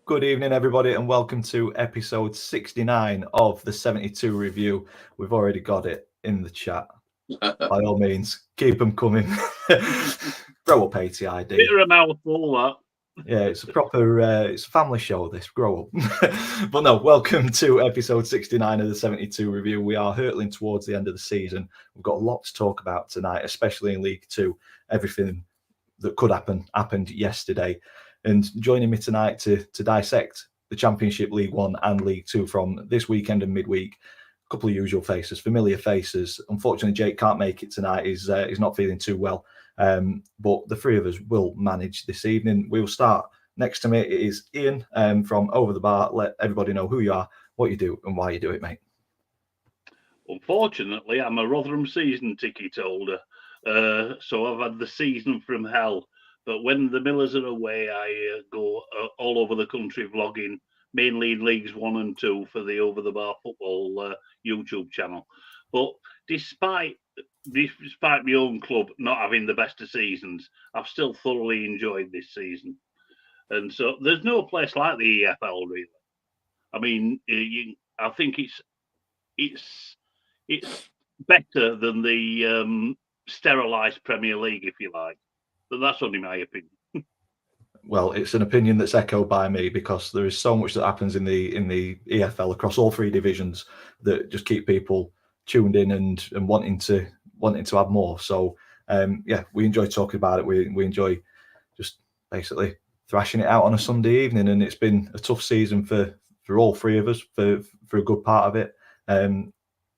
Good evening, everybody, and welcome to episode 69 of the 72 review. We've already got it in the chat. By all means, keep them coming. Grow up, ATID. Bit of a mouthful, that. Yeah, it's a proper, it's a family show, this. Grow up. But no, welcome to episode 69 of the 72 review. We are hurtling towards the end of the season. We've got a lot to talk about tonight, especially in League Two. Everything that could happen happened yesterday. And joining me tonight to dissect the Championship, League One and League Two from this weekend and midweek, a couple of usual faces, familiar faces. Unfortunately, Jake can't make it tonight. He's not feeling too well. But the three of us will manage this evening. We'll start. Next to me is Ian from Over the Bar. Let everybody know who you are, what you do, and why you do it, mate. Unfortunately, I'm a Rotherham season ticket holder. So I've had the season from hell. But when the Millers are away, I go all over the country vlogging, mainly in Leagues 1 and 2 for the Over the Bar Football YouTube channel. But despite my own club not having the best of seasons, I've still thoroughly enjoyed this season. And so there's no place like the EFL, really. I mean, I think it's better than the sterilised Premier League, if you like. But that's only my opinion. Well, it's an opinion that's echoed by me because there is so much that happens in the EFL across all three divisions that just keep people tuned in and wanting to have more. So yeah, we enjoy talking about it. We enjoy just basically thrashing it out on a Sunday evening, and it's been a tough season for all three of us for a good part of it.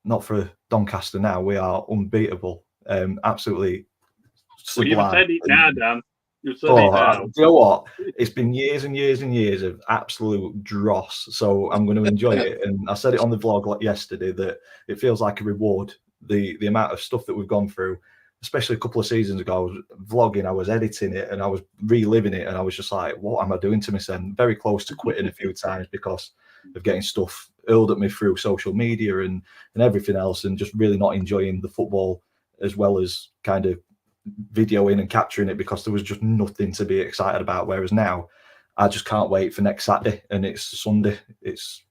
Not for Doncaster now. We are unbeatable. Absolutely. Well, you've said it now, Dan. You've said it now. Do you know what? It's been years and years and years of absolute dross. So I'm going to enjoy it. And I said it on the vlog yesterday that it feels like a reward. The amount of stuff that we've gone through, especially a couple of seasons ago, I was vlogging, I was editing it, and I was reliving it, and I was just like, what am I doing to myself? Very close to quitting a few times because of getting stuff hurled at me through social media and everything else, and just really not enjoying the football as well as kind of videoing and capturing it because there was just nothing to be excited about. Whereas now I just can't wait for next Saturday, and it's Sunday. It's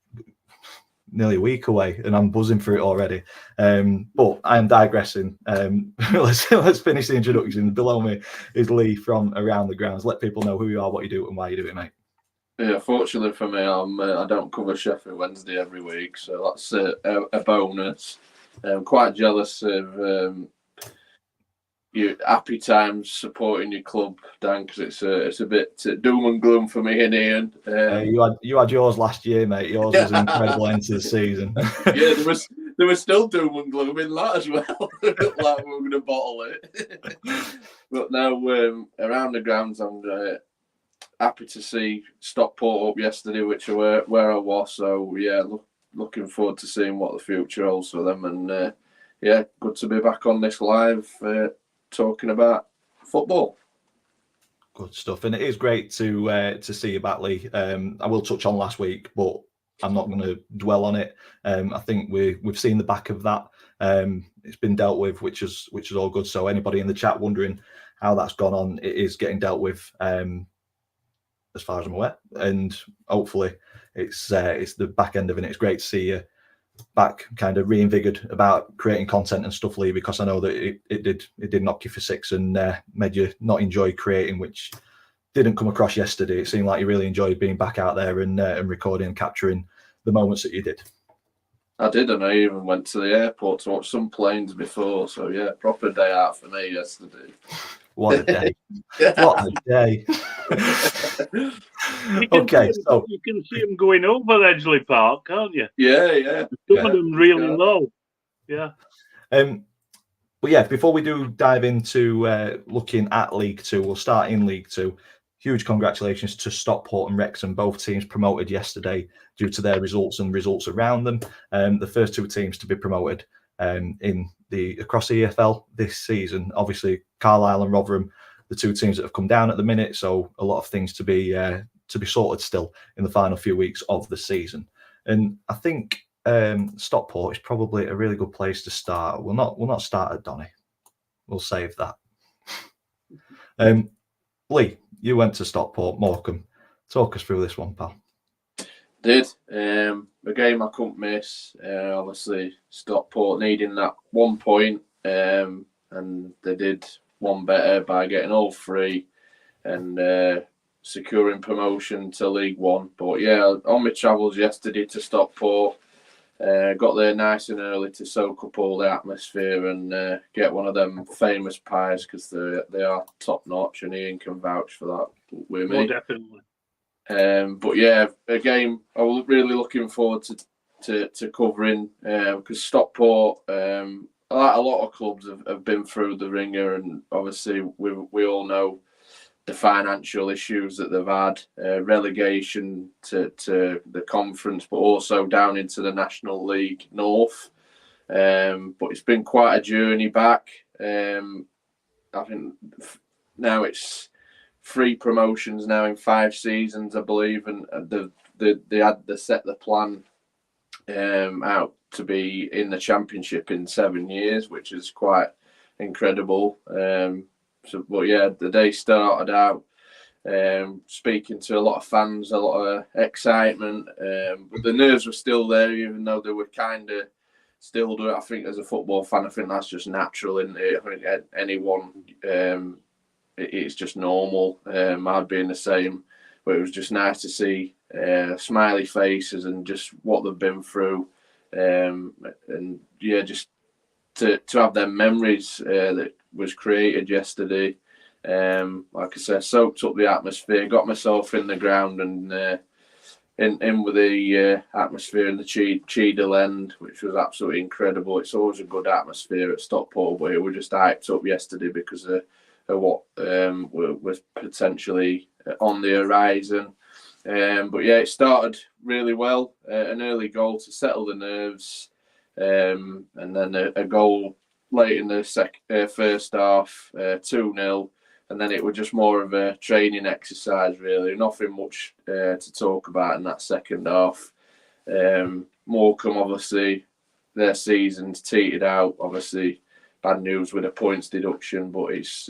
nearly a week away and I'm buzzing for it already. But I am digressing. Let's finish the introduction. Below me is Lee from Around the Grounds. Let people know who you are, what you do, and why you do it, mate. Yeah, fortunately for me, I don't cover Sheffield Wednesday every week, so that's a bonus. I'm quite jealous of your happy times supporting your club, Dan, because it's a bit doom and gloom for me and Ian. You had yours last year, mate. Yours was an incredible end to the season. Yeah, there was still doom and gloom in that as well. Like we were going to bottle it. But now Around the Grounds, I'm happy to see Stockport up yesterday, which are where I was. So yeah, looking forward to seeing what the future holds for them. And yeah, good to be back on this live. Talking about football. Good stuff, and it is great to see you back, Lee. I will touch on last week, but I'm not going to dwell on it. I think we've seen the back of that. It's been dealt with, which is all good. So anybody in the chat wondering how that's gone on, it is getting dealt with, as far as I'm aware, and hopefully it's the back end of it. It's great to see you back, kind of reinvigorated about creating content and stuff, Lee, because I know that it did knock you for six and made you not enjoy creating, which didn't come across yesterday. It seemed like you really enjoyed being back out there and recording and capturing the moments that you did. I did, and I even went to the airport to watch some planes before. So yeah, proper day out for me yesterday. What a day! What a day! Okay, so you can see them going over Edgeley Park, can't you? Yeah. Some of them really low. Yeah. But yeah, before we do dive into looking at League Two, we'll start in League Two. Huge congratulations to Stockport and Wrexham, both teams promoted yesterday due to their results and results around them. The first two teams to be promoted across the EFL this season. Obviously, Carlisle and Rotherham, the two teams that have come down at the minute, so a lot of things to be sorted still in the final few weeks of the season. And I think Stockport is probably a really good place to start. We'll not start at Donny. We'll save that. Lee, you went to Stockport, Morecambe. Talk us through this one, pal. Did. A game I couldn't miss. Obviously, Stockport needing that 1 point, and they did one better by getting all three and securing promotion to League One. But yeah, on my travels yesterday to Stockport, got there nice and early to soak up all the atmosphere and get one of them famous pies because they are top notch, and Ian can vouch for that with me. Oh, definitely. But yeah, a game I was really looking forward to covering because Stockport, like a lot of clubs, have been through the ringer, and obviously we all know the financial issues that they've had, relegation to the conference, but also down into the National League North. But it's been quite a journey back. I think now it's 3 promotions now in 5 seasons, I believe, and they set the plan out to be in the Championship in 7 years, which is quite incredible. But yeah, the day started out speaking to a lot of fans, a lot of excitement, but the nerves were still there, even though they were kind of still doing. I think as a football fan, I think that's just natural, isn't it? I think anyone, it's just normal. I'd be in the same, but it was just nice to see smiley faces and just what they've been through, and yeah, just to have them memories that was created yesterday. Like I said, soaked up the atmosphere, got myself in the ground and in with the atmosphere in the Cheadle end, which was absolutely incredible. It's always a good atmosphere at Stockport, but it was just hyped up yesterday because of what was potentially on the horizon. But yeah, it started really well. An early goal to settle the nerves, and then a goal late in the first half, 2-0. And then it was just more of a training exercise, really. Nothing much to talk about in that second half. Morecambe, obviously, their season's teetered out. Obviously, bad news with a points deduction, but it's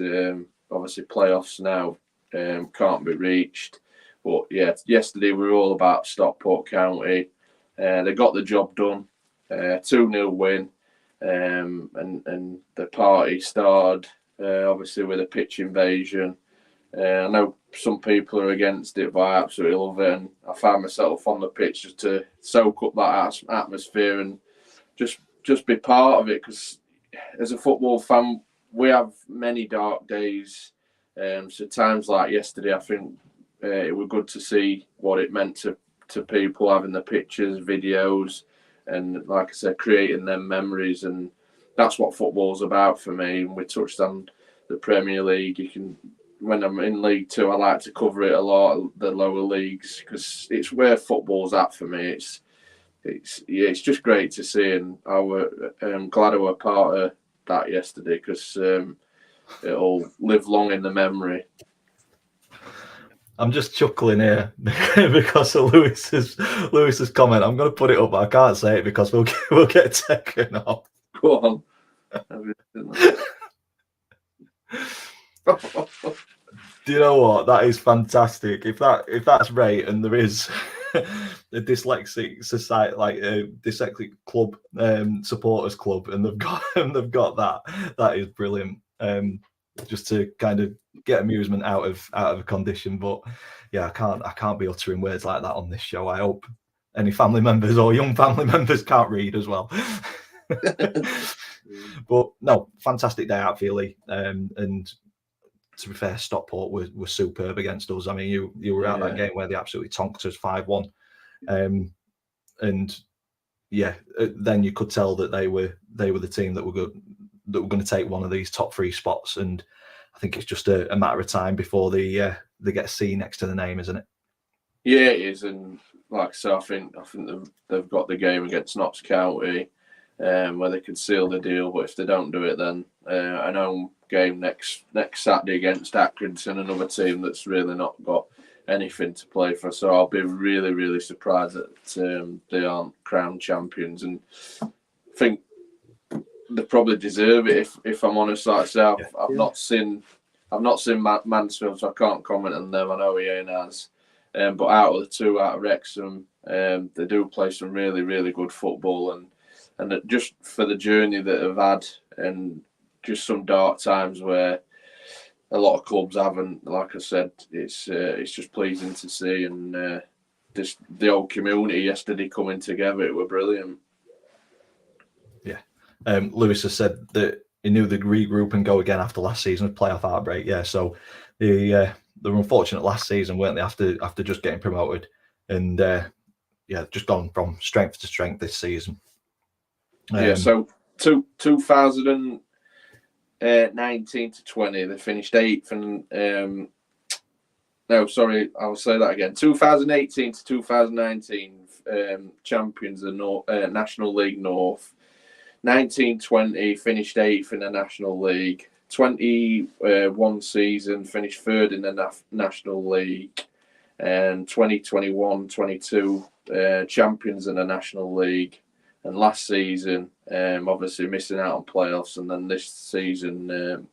obviously playoffs now, can't be reached. But yeah, yesterday we were all about Stockport County. They got the job done, 2-0 win, and the party started. Obviously with a pitch invasion. I know some people are against it, but I absolutely love it, and I found myself on the pitch just to soak up that atmosphere and just be part of it, because as a football fan we have many dark days, so times like yesterday I think it was good to see what it meant to people, having the pictures, videos, and like I said, creating them memories. And that's what football's about for me. And we touched on the Premier League. When I'm in League Two, I like to cover it a lot, the lower leagues, because it's where football's at for me. It's just great to see, and I'm glad I were part of that yesterday, because it'll live long in the memory. I'm just chuckling here because of Lewis's comment. I'm going to put it up, but I can't say it because we'll get taken off. Go on. Do you know what? That is fantastic. If that's right, and there is a dyslexic society, like a dyslexic club, supporters club, and they've got that is brilliant. Just to kind of get amusement out of a condition. But yeah, I can't be uttering words like that on this show. I hope any family members or young family members can't read as well. But no, fantastic day out for you, Lee. And to be fair, Stockport was superb against us. I mean, you were at that game where they absolutely tonked us 5-1. And yeah, then you could tell that they were the team that were good, that were going to take one of these top 3 spots. And I think it's just a matter of time before they get a C next to the name, isn't it? Yeah, it is. And like I said, I think they've got the game against Notts County, where they could seal the deal. But if they don't do it, then an home game next Saturday against Accrington, another team that's really not got anything to play for. So I'll be really, really surprised that they aren't crowned champions. And I think they probably deserve it. If I'm honest, like I say, I've not seen Mansfield, so I can't comment on them. I know Ian has. But out of the two, out of Wrexham, they do play some really, really good football, and just for the journey that they've had, and just some dark times where a lot of clubs haven't. Like I said, it's just pleasing to see, and just the whole community yesterday coming together, it were brilliant. Yeah, Lewis has said that he knew they'd regroup and go again after last season's playoff heartbreak. Yeah, so they were unfortunate last season, weren't they? After just getting promoted, and just gone from strength to strength this season. So 2019 to 20, they finished 8th, and no, sorry, I'll say that again. 2018 to 2019, champions of National League North. 19-20 finished 8th in the National League. 21 season finished 3rd in the National League, and 2021-22 champions in the National League. And last season, obviously missing out on playoffs, and then this season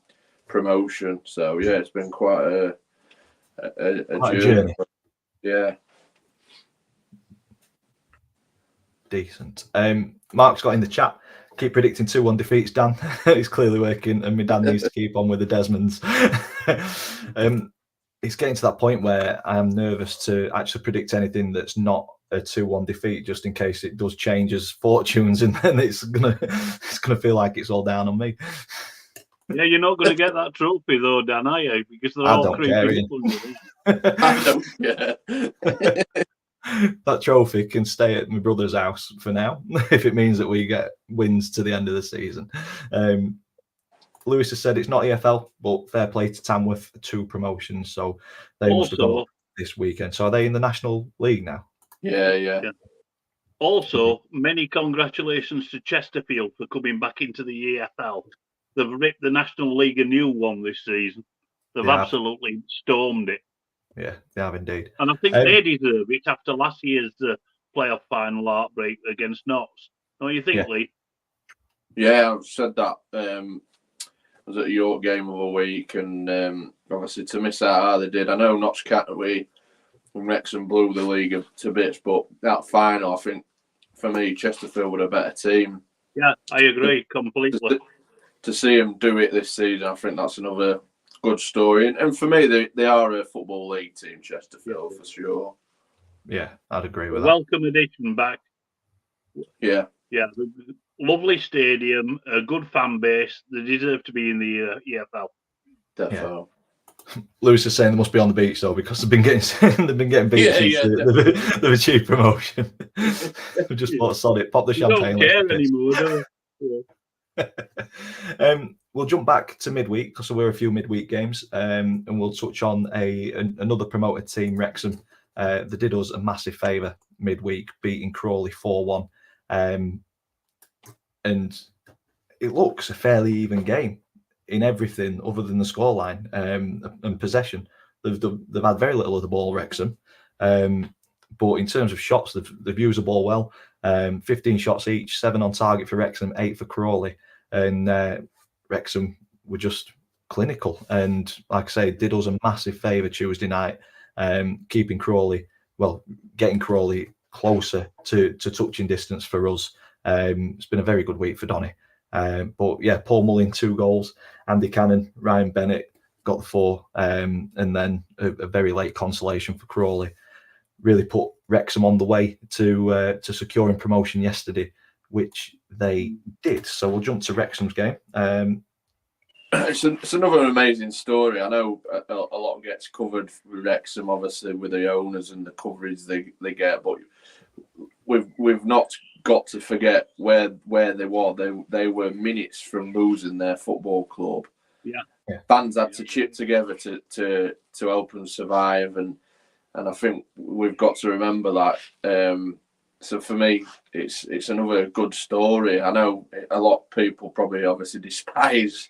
promotion. So yeah, it's been quite a journey. Yeah. Decent. Mark's got in the chat. Keep predicting 2-1 defeats, Dan. It's clearly working, and my dad needs to keep on with the Desmonds. It's getting to that point where I am nervous to actually predict anything that's not a 2-1 defeat, just in case it does change his fortunes, and then it's gonna feel like it's all down on me. Yeah, you're not going to get that trophy though, Dan, are you? Because they're all creeping up. I don't care. That trophy can stay at my brother's house for now, if it means that we get wins to the end of the season. Lewis has said it's not EFL, but fair play to Tamworth, 2 promotions, so they must have gone up this weekend. So are they in the National League now? Yeah. Also, many congratulations to Chesterfield for coming back into the EFL. They've ripped the National League a new one this season. They've absolutely stormed it. Yeah, they have indeed. And I think they deserve it after last year's playoff final heartbreak against Notts. Don't you think, Lee? Yeah, I've said that. I was at a York game of a week, and obviously to miss out how they did. I know Notts Cataway and Wrexham blew the league to bits, but that final, I think, for me, Chesterfield were a better team. Yeah, I agree completely. To see them do it this season, I think that's another good story. And for me, they are a football league team, Chesterfield, for sure. Yeah, I'd agree with that. Welcome addition back. Yeah. Lovely stadium, a good fan base. They deserve to be in the EFL. Definitely. Yeah. Lewis is saying they must be on the beach though, because they've been getting beat since they've achieved promotion. We just thought, sod it, pop the champagne. Don't care anymore, do we? We'll jump back to midweek because there were a few midweek games, and we'll touch on another promoted team, Wrexham. They did us a massive favour midweek, beating Crawley 4-1, and it looks a fairly even game in everything other than the scoreline and possession. They've had very little of the ball, Wrexham, but in terms of shots, they've used the ball well. 15 shots each, 7 on target for Wrexham, 8 for Crawley, and Wrexham were just clinical. And like I say, did us a massive favour Tuesday night, getting Crawley closer to touching distance for us. It's been a very good week for Donny. But yeah, Paul Mullin 2 goals, Andy Cannon, Ryan Bennett got the 4, and then a very late consolation for Crawley. Really put Wrexham on the way to securing promotion yesterday, which they did. So we'll jump to Wrexham's game. It's another amazing story. I know a lot gets covered with Wrexham, obviously, with the owners and the coverage they get, but we've not got to forget where they were. They were minutes from losing their football club. Yeah. Fans had to chip together to help them survive, and I think we've got to remember that. So for me, it's another good story. I know a lot of people probably obviously despise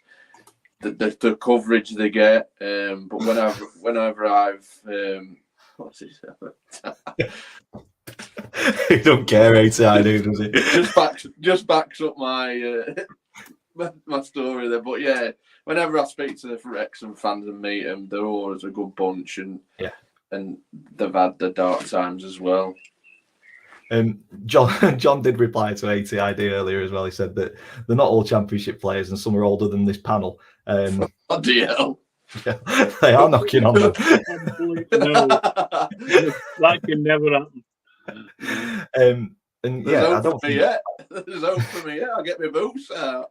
the coverage they get, but whenever I've what's it? He don't care, I do, does he? just backs up my my story there. But yeah, whenever I speak to the Wrexham fans and meet them, they're always a good bunch, and and they've had the dark times as well. John did reply to ATID earlier as well. He said that they're not all Championship players and some are older than this panel. Oh, DL. Yeah, they are knocking on them. No, that can never happen. And There's yeah, hope for me yet. There's hope for me yet. I'll get my boots out.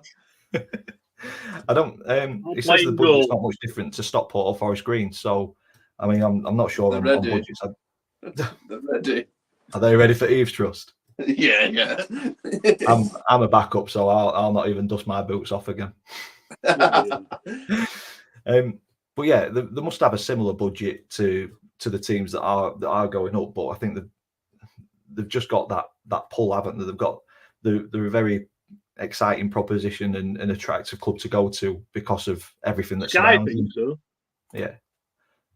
I don't. It says the budget's not much different to Stockport or Forest Green. So, I mean, I'm not sure on budgets. They're ready. Are they ready for Eve's Trust? Yeah. I'm a backup, so I'll not even dust my boots off again. But yeah, they must have a similar budget to the teams that are going up. But I think they've just got that pull, haven't they? They're a very exciting proposition and an attractive club to go to because of everything that's around them. So. Yeah.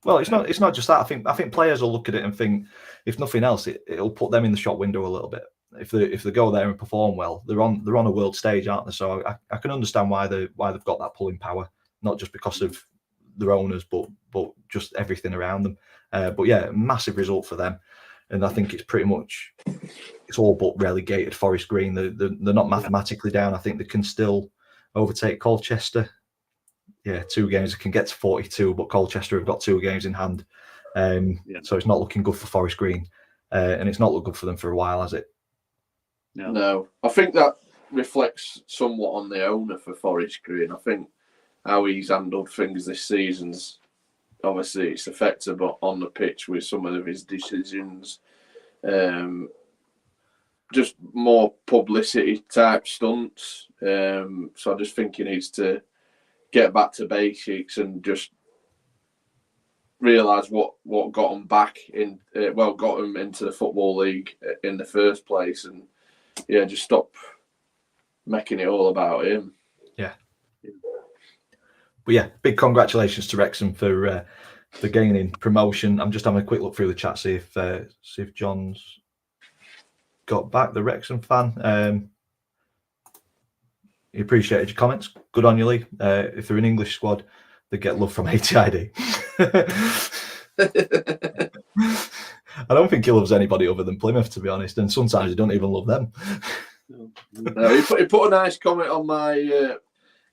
Well, it's not just that. I think players will look at it and think, if nothing else, it'll put them in the shop window a little bit. If they go there and perform well, they're on a world stage, aren't they? So I can understand why they've got that pulling power, not just because of their owners, but just everything around them. But yeah, massive result for them, and I think it's all but relegated Forest Green. They're not mathematically down. I think they can still overtake Colchester. Yeah, 2 games. They can get to 42, but Colchester have got 2 games in hand. So it's not looking good for Forest Green, and it's not looked good for them for a while, has it? No. I think that reflects somewhat on the owner for Forest Green. I think how he's handled things this season's obviously it's affected, but on the pitch with some of his decisions, just more publicity type stunts. So I just think he needs to get back to basics and just realise what got him back in. Got him into the Football League in the first place, and yeah, just stop making it all about him. Yeah. But yeah, big congratulations to Wrexham for gaining promotion. I'm just having a quick look through the chat, see if John's got back, the Wrexham fan. He appreciated your comments. Good on you, Lee. If they're an English squad, they get love from ATID. I don't think he loves anybody other than Plymouth, to be honest, and sometimes he don't even love them. No, he put a nice comment on my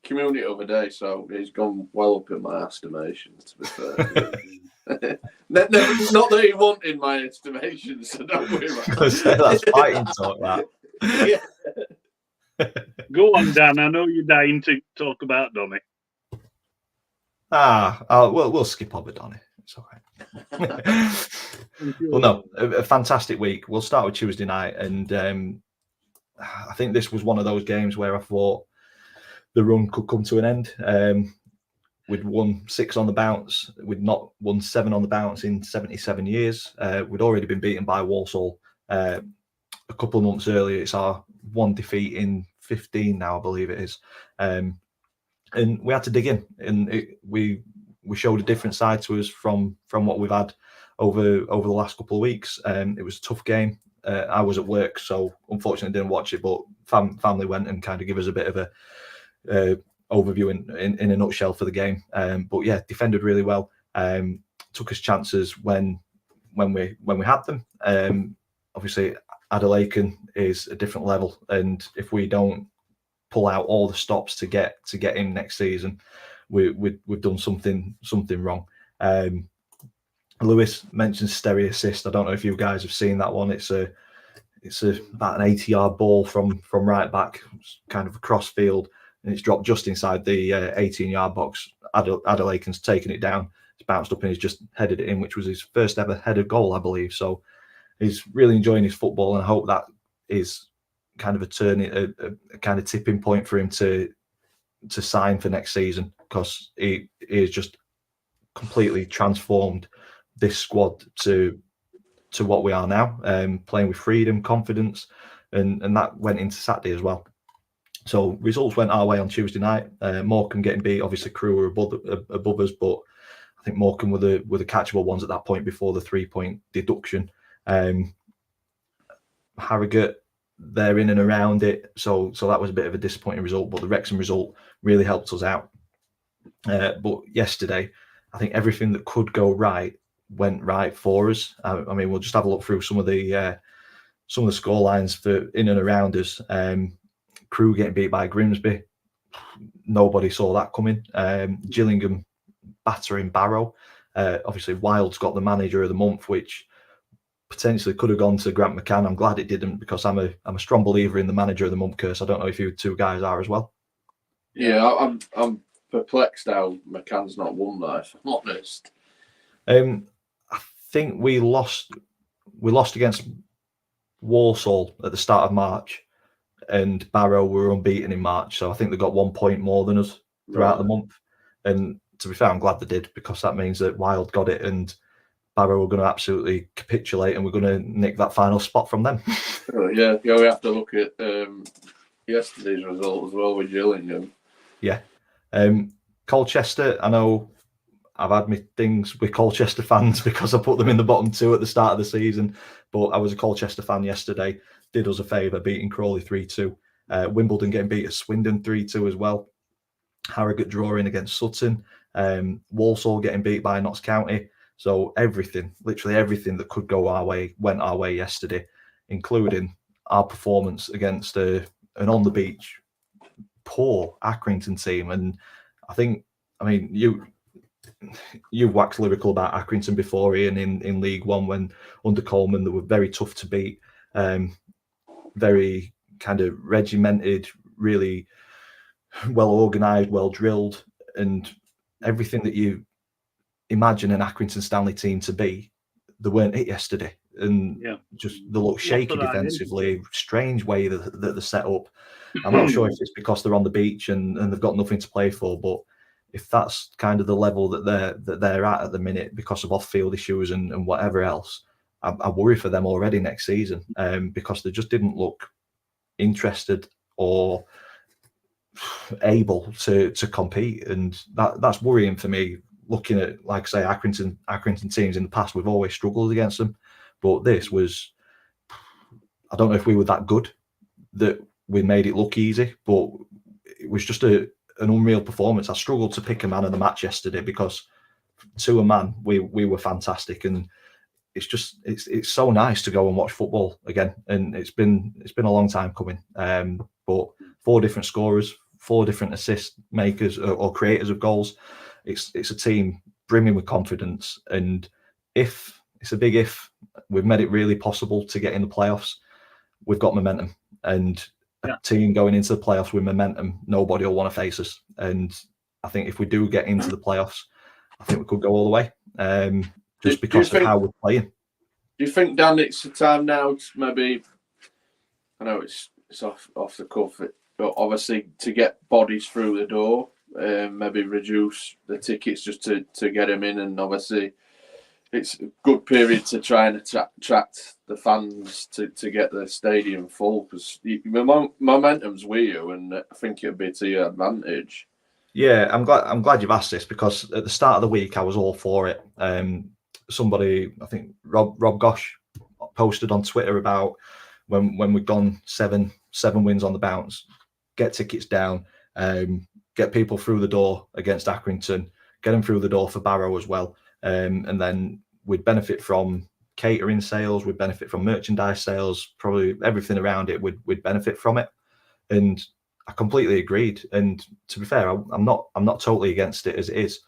community the other day, so he's gone well up in my estimation, to be fair. Not that he wanted my estimation, so don't worry about it. That's fighting talk, that. Yeah. Go on, Dan. I know you're dying to talk about Donny. We'll skip over Donny. It's all right. Well, no, a fantastic week. We'll start with Tuesday night, and I think this was one of those games where I thought the run could come to an end. We'd won 6 on the bounce. We'd not won 7 on the bounce in 77 years. We'd already been beaten by Walsall a couple of months earlier. It's our 1 defeat in 15 now, I believe it is. And we had to dig in, and we showed a different side to us from what we've had over the last couple of weeks. It was a tough game. I was at work, so unfortunately didn't watch it, but family went and kind of give us a bit of a overview in a nutshell for the game. But yeah, defended really well. Took us chances when we had them. Obviously, Adelaide is a different level, and if we don't pull out all the stops to get in next season, we've done something wrong. Lewis mentioned stereo assist. I don't know if you guys have seen that one. It's about an 80-yard ball from right back, kind of across field, and it's dropped just inside the 18-yard box. Adelaide's taken it down. It's bounced up and he's just headed it in, which was his first ever headed goal, I believe. So he's really enjoying his football, and I hope that is kind of a kind of tipping point for him to sign for next season, because he is just completely transformed this squad to what we are now, playing with freedom, confidence, and that went into Saturday as well. So results went our way on Tuesday night. Morecambe getting beat. Obviously, Crewe were above us, but I think Morecambe were the catchable ones at that point before the 3-point deduction. Harrogate, they're in and around it, so that was a bit of a disappointing result, but the Wrexham result really helped us out. But yesterday, I think everything that could go right went right for us. I mean, we'll just have a look through some of the score lines for in and around us. Crewe getting beat by Grimsby. Nobody saw that coming. Gillingham battering Barrow. Obviously, Wild's got the manager of the month, which potentially could have gone to Grant McCann. I'm glad it didn't, because I'm a strong believer in the manager of the month curse. I don't know if you two guys are as well. Yeah, I'm perplexed how McCann's not won that, if I'm honest. I think we lost against Walsall at the start of March, and Barrow were unbeaten in March, so I think they got 1 point more than us throughout the month. And to be fair, I'm glad they did, because that means that Wild got it and Barrow were going to absolutely capitulate, and we're going to nick that final spot from them. Yeah, we have to look at yesterday's result as well with Gillingham. Yeah. Colchester, I know I've had my things with Colchester fans because I put them in the bottom two at the start of the season, but I was a Colchester fan yesterday. Did us a favour beating Crawley 3-2. Wimbledon getting beat at Swindon 3-2 as well. Harrogate drawing against Sutton. Walsall getting beat by Notts County. So literally everything that could go our way went our way yesterday, including our performance against an on the beach poor Accrington team. And I mean, you've waxed lyrical about Accrington before, Ian, in League One, when under Coleman they were very tough to beat, very kind of regimented, really well organised, well drilled, and everything that you imagine an Accrington Stanley team to be. They weren't it yesterday, and just they look shaky defensively. Strange way that they're set up. I'm not sure if it's because they're on the beach and they've got nothing to play for, but if that's kind of the level that they're at the minute because of off-field issues and whatever else, I worry for them already next season, because they just didn't look interested or able to compete, and that's worrying for me. Looking at, like I say, Accrington teams in the past, we've always struggled against them, but this was, I don't know if we were that good that we made it look easy, but it was just an unreal performance. I struggled to pick a man of the match yesterday because to a man we were fantastic, and it's so nice to go and watch football again, and it's been a long time coming. But 4 different scorers, 4 different assist makers or creators of goals. It's a team brimming with confidence, and if it's a big if, we've made it really possible to get in the playoffs. We've got momentum, and a team going into the playoffs with momentum, nobody will want to face us. And I think if we do get into the playoffs, I think we could go all the way, just because of how we're playing. Do you think, Dan, it's the time now to maybe, I know it's off the cuff, but obviously to get bodies through the door, maybe reduce the tickets just to get them in, and obviously it's a good period to try and attract the fans to get the stadium full, because momentum's with you, and I think it'd be to your advantage. Yeah, I'm glad you've asked this, because at the start of the week I was all for it. Somebody, I think Rob Gosh, posted on Twitter about when we've gone seven wins on the bounce, get tickets down, get people through the door against Accrington, get them through the door for Barrow as well, and then we'd benefit from catering sales, we'd benefit from merchandise sales, probably everything around it we'd benefit from it. And I completely agreed. And to be fair, I'm not totally against it as it is.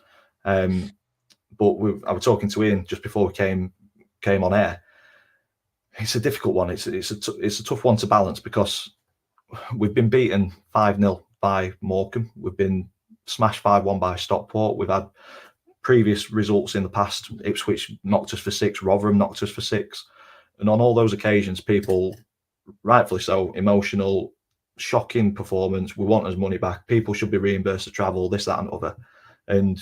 But I was talking to Ian just before we came on air. It's a difficult one. It's a tough one to balance, because we've been beaten 5-0 by Morecambe. We've been smashed 5-1 by Stockport. We've had previous results in the past. Ipswich knocked us for 6. Rotherham knocked us for 6. And on all those occasions, people, rightfully so, emotional, shocking performance. We want his money back. People should be reimbursed the travel, this, that, and other. And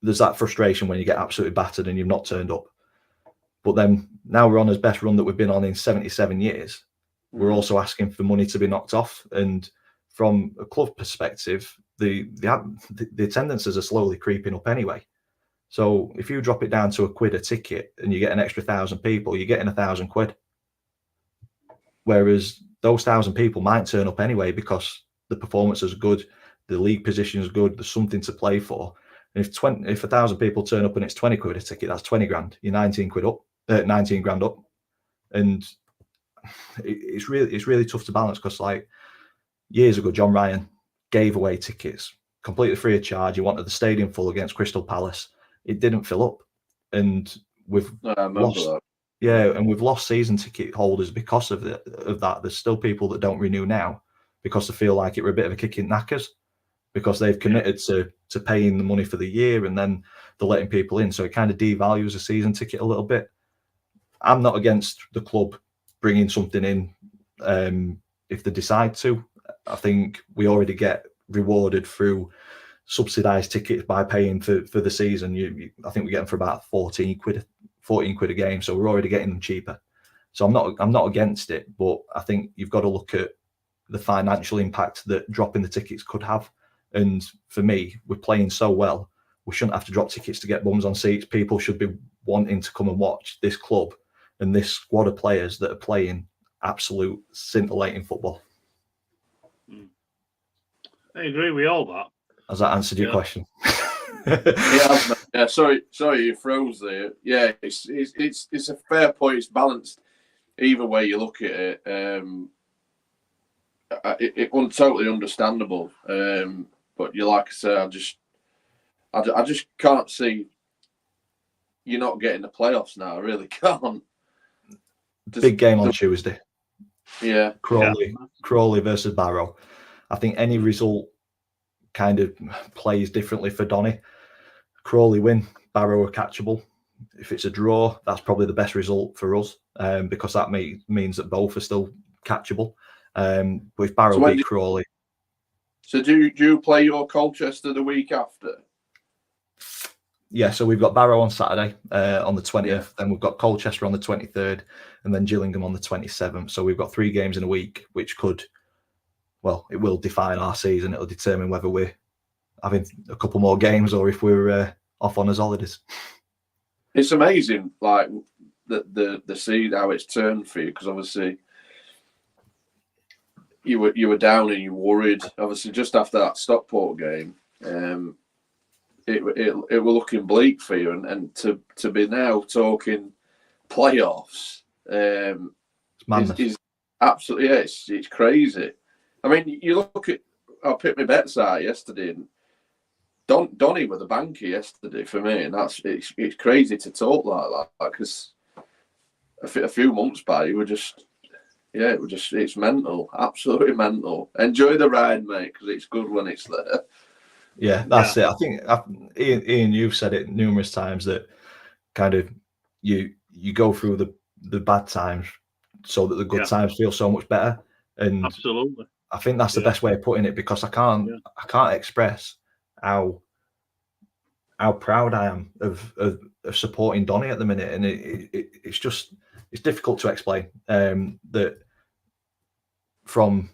there's that frustration when you get absolutely battered and you've not turned up. But then now we're on his best run that we've been on in 77 years. We're also asking for money to be knocked off. And from a club perspective, the attendances are slowly creeping up anyway. So if you drop it down to £1 a ticket and you get an extra 1,000 people, you're getting £1,000. Whereas those 1,000 people might turn up anyway because the performance is good, the league position is good, there's something to play for. And if 1,000 people turn up and it's 20 quid a ticket, that's 20 grand. You're 19 quid up, 19 grand up, and it's really tough to balance because like years ago, John Ryan gave away tickets completely free of charge. He wanted the stadium full against Crystal Palace. It didn't fill up, and we've lost. That. Yeah, and we've lost season ticket holders because of that. There's still people that don't renew now because they feel like it were a bit of a kick in knackers because they've committed to paying the money for the year and then they're letting people in. So it kind of devalues a season ticket a little bit. I'm not against the club bringing something in if they decide to. I think we already get rewarded through subsidised tickets by paying for the season. I think we get them for about 14 quid a game, so we're already getting them cheaper. So I'm not against it, but I think you've got to look at the financial impact that dropping the tickets could have. And for me, we're playing so well, we shouldn't have to drop tickets to get bums on seats. People should be wanting to come and watch this club and this squad of players that are playing absolute scintillating football. I agree with all that. Has that answered your question? Yeah, sorry, you froze there. Yeah, it's a fair point. It's balanced either way you look at it. It's totally understandable. But you like I say, I just can't see you're not getting the playoffs now. I really can't. Big game on Tuesday. Yeah, Crawley versus Barrow. I think any result kind of plays differently for Donny. Crawley win, Barrow are catchable. If it's a draw, that's probably the best result for us because that means that both are still catchable. But if Barrow beat Crawley. So do you play your Colchester the week after? Yeah, so we've got Barrow on Saturday on the 20th, then we've got Colchester on the 23rd, and then Gillingham on the 27th. So we've got 3 games in a week, which it will define our season. It'll determine whether we're having a couple more games or if we're off on his holidays. It's amazing, like the seed how it's turned for you, because obviously you were down and you worried. Obviously, just after that Stockport game, it were looking bleak for you, and to be now talking playoffs, it's madness. Is absolutely it's crazy. I mean, you look at I picked my bets out yesterday, and Donny were the banker yesterday for me, and it's crazy to talk like that because a few months back you were just. Yeah, it's mental, absolutely mental. Enjoy the ride, mate, because it's good when it's there. Yeah, that's it. I think Ian, you've said it numerous times that kind of you go through the bad times so that the good times feel so much better. And absolutely, I think that's the best way of putting it because I can't express how proud I am of supporting Donny at the minute, and it's difficult to explain that from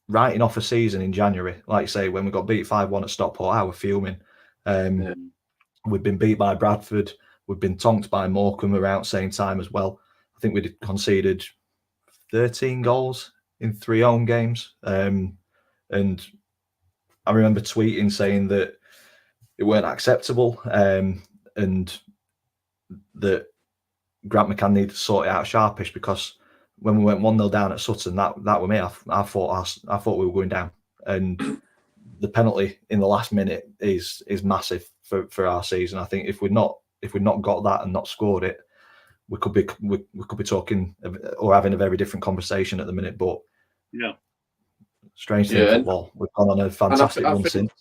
writing off a season in January, like you say, when we got beat 5-1 at Stockport, I was fuming. We've been beat by Bradford, we've been tonked by Morecambe around the same time as well. I think we conceded 13 goals in 3 home games, and I remember tweeting saying that it weren't acceptable, and that Grant McCann needed to sort it out sharpish because when we went 1-0 down at Sutton, that were me. I thought we were going down, and the penalty in the last minute is massive for our season. I think if we'd not got that and not scored it, we could be talking or having a very different conversation at the minute. But strange thing in football, we've gone on a fantastic run since.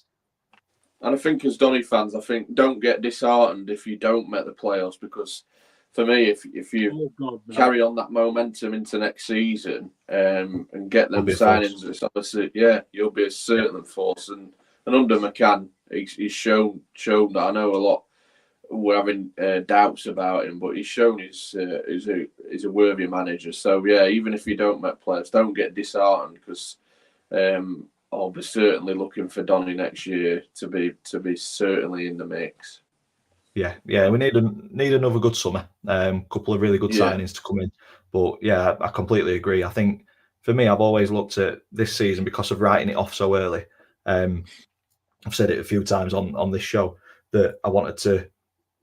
And I think as Donny fans, don't get disheartened if you don't make the playoffs, because for me, if you carry on that momentum into next season and get them signings, it's obviously you'll be a certain force. And under McCann, he's shown that. I know a lot were having doubts about him, but he's shown he's a worthy manager. So even if you don't make players, don't get disheartened, because I'll be certainly looking for Donny next year to be certainly in the mix. Yeah, we need another good summer. Couple of really good signings to come in. But I completely agree. I think for me, I've always looked at this season because of writing it off so early. I've said it a few times on this show that I wanted to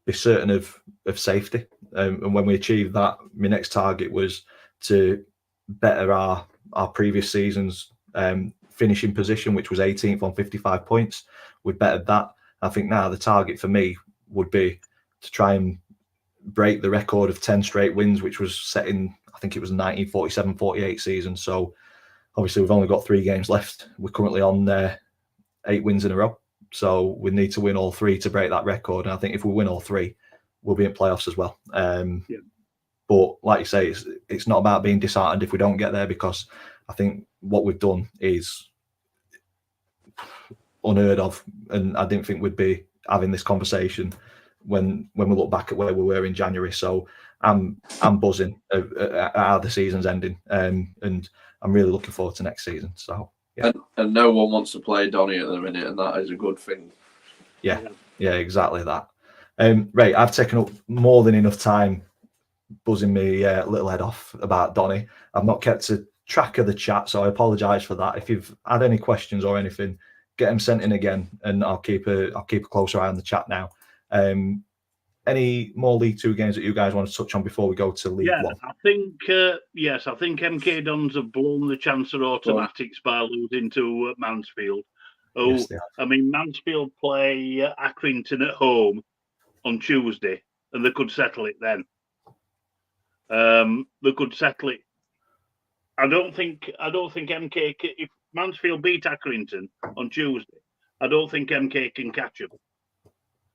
be certain of safety. And when we achieved that, my next target was to better our previous season's finishing position, which was 18th on 55 points. We bettered that. I think now the target for me would be to try and break the record of 10 straight wins, which was set in, I think it was 1947-48 season. So obviously we've only got 3 games left. We're currently on 8 wins in a row. So we need to win all 3 to break that record. And I think if we win all 3, we'll be in playoffs as well. But like you say, it's not about being disheartened if we don't get there, because I think what we've done is unheard of. And I didn't think we'd be having this conversation when we look back at where we were in January. So I'm buzzing at how the season's ending. And I'm really looking forward to next season. So yeah. And no one wants to play Donny at the minute, and that is a good thing. Yeah, exactly that. Right, I've taken up more than enough time buzzing me little head off about Donny. I've not kept a track of the chat, so I apologise for that. If you've had any questions or anything, get them sent in again, and I'll keep a closer eye on the chat now. Any more League Two games that you guys want to touch on before we go to League One? I think I think MK Dons have blown the chance of automatics by losing to Mansfield. Oh, yes, I mean, Mansfield play Accrington at home on Tuesday, and they could settle it then. They could settle it. I don't think MK, if Mansfield beat Accrington on Tuesday, I don't think MK can catch them.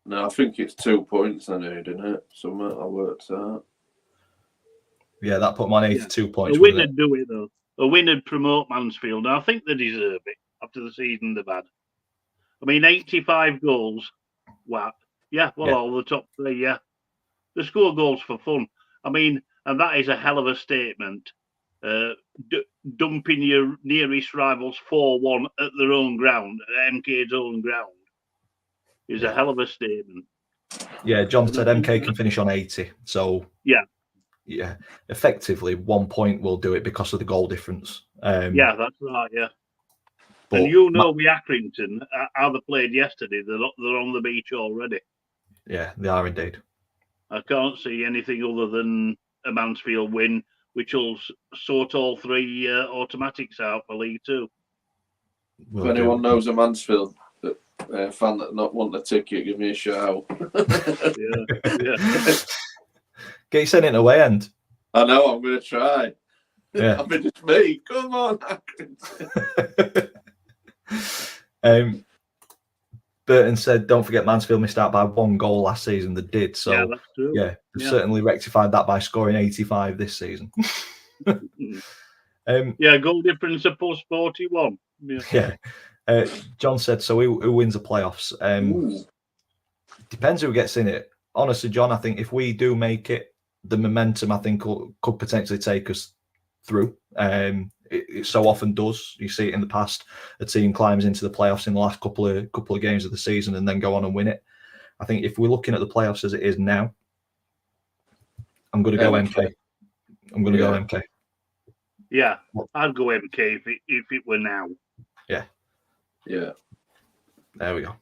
No, I think it's 2 points I need, isn't it? Something I worked out. Yeah, that put my 82 points. A win would do it, though. A win would promote Mansfield, and I think they deserve it after the season they've had. I mean, 85 goals. Wow. Yeah, all the top 3, yeah. They score goals for fun. I mean, and that is a hell of a statement. Dumping your nearest rivals 4-1 at their own ground, at MK's own ground, is a hell of a statement. Yeah, John said MK can finish on 80. So yeah, effectively 1 point will do it because of the goal difference. Yeah, that's right. Yeah, but and with Accrington, how they played yesterday, they're on the beach already. Yeah, they are indeed. I can't see anything other than a Mansfield win, which will sort all 3 automatics out for League Two. If anyone knows a Mansfield fan that not want a ticket, give me a shout. Yeah. Get you sent it away end. I know, I'm going to try. Yeah. I mean, it's me. Come on, Burton said, don't forget Mansfield missed out by 1 goal last season. They did. So, yeah, that's true. Yeah, they've certainly rectified that by scoring 85 this season. Goal difference of post 41. Yeah. John said, so who wins the playoffs? Depends who gets in it. Honestly, John, I think if we do make it, the momentum, I think, could potentially take us through. It so often does. You see it in the past. A team climbs into the playoffs in the last couple of games of the season and then go on and win it. I think if we're looking at the playoffs as it is now, I'm going to go MK. I'm going to go MK. Yeah, I'd go MK if it were now. Yeah. Yeah. There we go.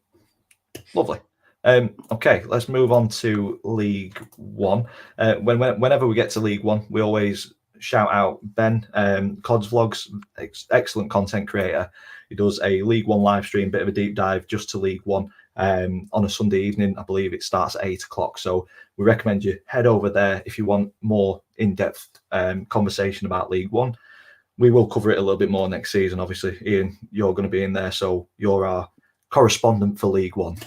Lovely. Okay, let's move on to League One. Whenever we get to League One, we always shout out Ben, Cod's Vlogs, excellent content creator. He does a League One live stream, bit of a deep dive just to League One on a Sunday evening. I believe it starts at 8 o'clock. So we recommend you head over there if you want more in-depth conversation about League One. We will cover it a little bit more next season. Obviously, Ian, you're going to be in there, so you're our correspondent for League One.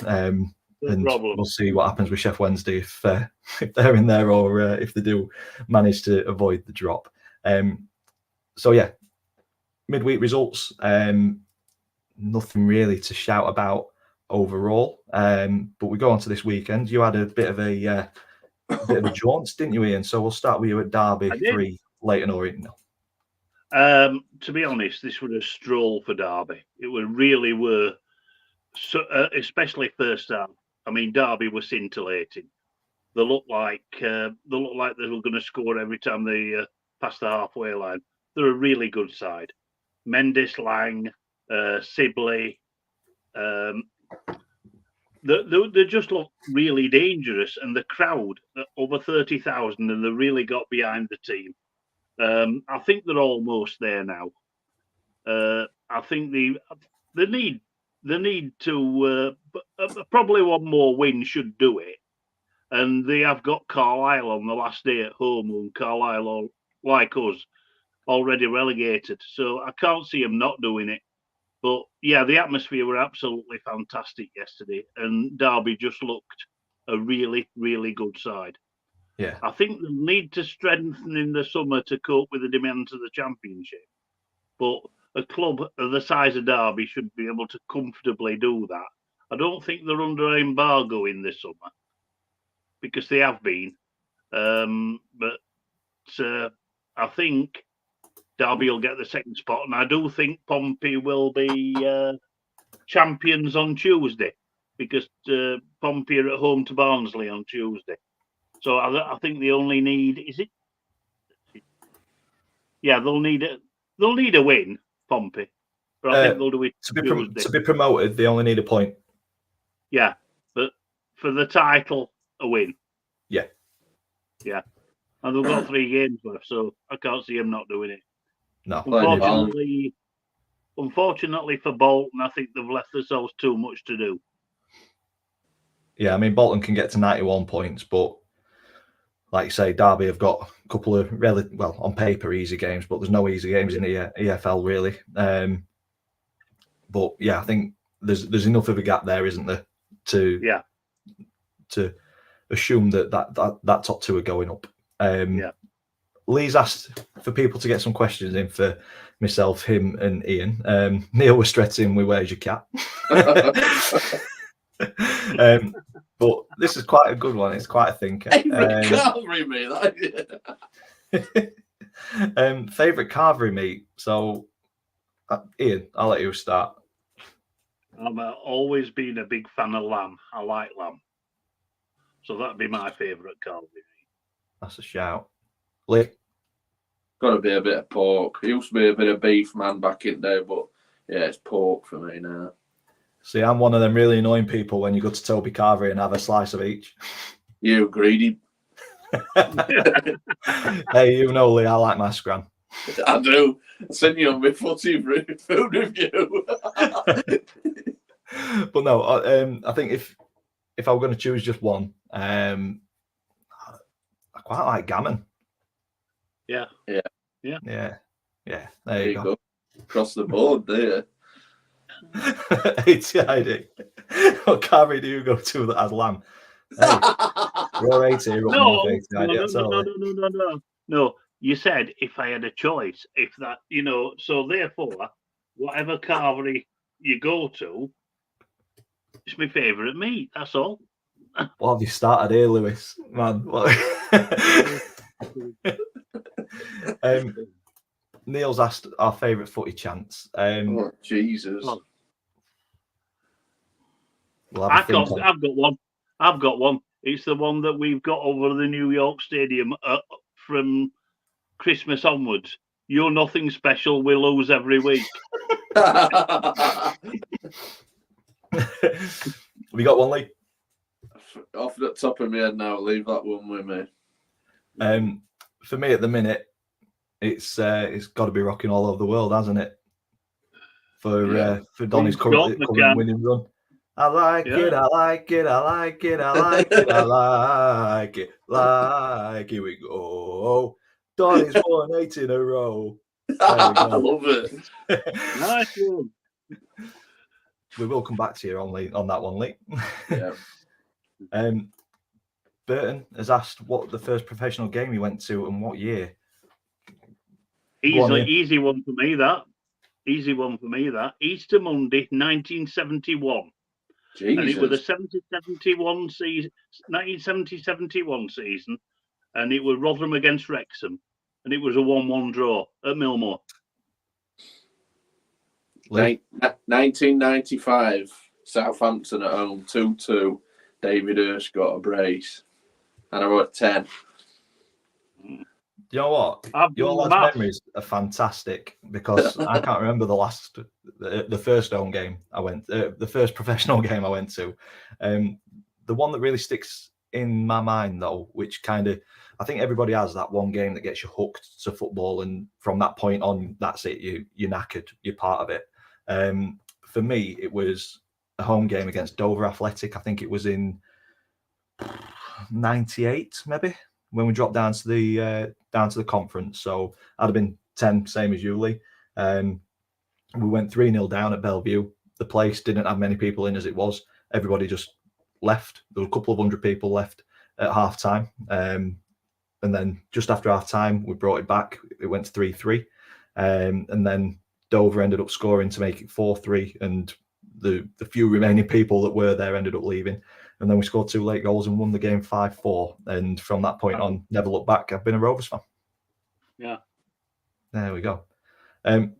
And we'll see what happens with Chef Wednesday if they're in there or if they do manage to avoid the drop. So yeah, midweek results. Nothing really to shout about overall. But we go on to this weekend. You had a bit of a jaunt, didn't you, Ian? So we'll start with you at Derby 3, Leyton Orient 0. To be honest, this was a stroll for Derby. It really were, so, especially first half. I mean, Derby was scintillating. They looked like they were going to score every time they passed the halfway line. They're a really good side. Mendes, Lang, Sibley. They just look really dangerous, and the crowd, over 30,000, and they really got behind the team. I think they're almost there now. I think they need to probably one more win should do it, and they have got Carlisle on the last day at home, and Carlisle, like us, already relegated. So I can't see them not doing it. But yeah, the atmosphere were absolutely fantastic yesterday, and Derby just looked a really, really good side. Yeah, I think they need to strengthen in the summer to cope with the demands of the Championship. But a club of the size of Derby should be able to comfortably do that. I don't think they're under embargo in this summer, because they have been. But I think Derby will get the second spot, and I do think Pompey will be champions on Tuesday, because Pompey are at home to Barnsley on Tuesday. So I think they only need, is it? Yeah, they'll need a win, Pompey, but I think they'll do it to be promoted. They only need a point. Yeah, but for the title, a win. Yeah, and they've got 3 games left, so I can't see them not doing it. No, unfortunately for Bolton, I think they've left themselves too much to do. Yeah, I mean, Bolton can get to 91 points, but like you say, Derby have got a couple of on paper, easy games, but there's no easy games in the EFL, really. But yeah, I think there's enough of a gap there, isn't there, to assume that top 2 are going up. Lee's asked for people to get some questions in for myself, him, and Ian. Neil was stressing with "Where's your cat?" But this is quite a good one. It's quite a thinker. Favorite carvery meat. So, Ian, I'll let you start. I've always been a big fan of lamb. I like lamb, so that'd be my favourite carvery meat. That's a shout. Lee? Got to be a bit of pork. It used to be a bit of beef, man, back in there, but yeah, it's pork for me now. See, I'm one of them really annoying people when you go to Toby Carvery and have a slice of each. You greedy. Hey, you know, Lee, I like my scram. I do. Send you on my footy food review. But no, I think if I were going to choose just one, I quite like gammon. Yeah. There you go. Across the board there. 80 ID. What carvery do you go to that has lamb? Hey, you're 80. No. You said if I had a choice, if that, so therefore, whatever carvery you go to, it's my favourite meat. That's all. What have you started here, Lewis? Man, what? Neil's asked our favourite footy chants. Jesus. I've got one. It's the one that we've got over the New York Stadium from Christmas onwards. You're nothing special. We lose every week. Have you got one, Lee? Off the top of my head now, leave that one with me. For me at the minute, it's got to be Rocking All Over the World, hasn't it? For Donny's current winning run. I like it, I like it, I like it, I like it, I like it, like here we go. Donny's won 8 in a row. I love it. Nice one. We will come back to you on that one, Lee. Yeah. Burton has asked what the first professional game he went to and what year. Easy one for me, that. Easter Monday, 1971. Jesus. And it was the 1970-71 season, and it was Rotherham against Wrexham, and it was a 1-1 draw at Millmoor. 1995, Southampton at home, 2-2. David Hirsch got a brace, and I wrote 10. Do You know what? I've Your done lads' maths. memories are fantastic because I can't remember the first home game I went, the first professional game I went to. The one that really sticks in my mind, though, which kind of, I think everybody has that one game that gets you hooked to football, and from that point on, that's it. You're knackered. You're part of it. For me, it was a home game against Dover Athletic. I think it was in '98, maybe, when we dropped down to the conference. So I'd have been 10, same as you, Lee. We went 3-0 down at Bellevue. The place didn't have many people in as it was. Everybody just left. There were a couple of hundred people left at half time. And then just after half time, we brought it back. It went to 3-3. And then Dover ended up scoring to make it 4-3. And the few remaining people that were there ended up leaving. And then we scored 2 late goals and won the game 5-4. And from that point on, never looked back. I've been a Rovers fan. Yeah. There we go.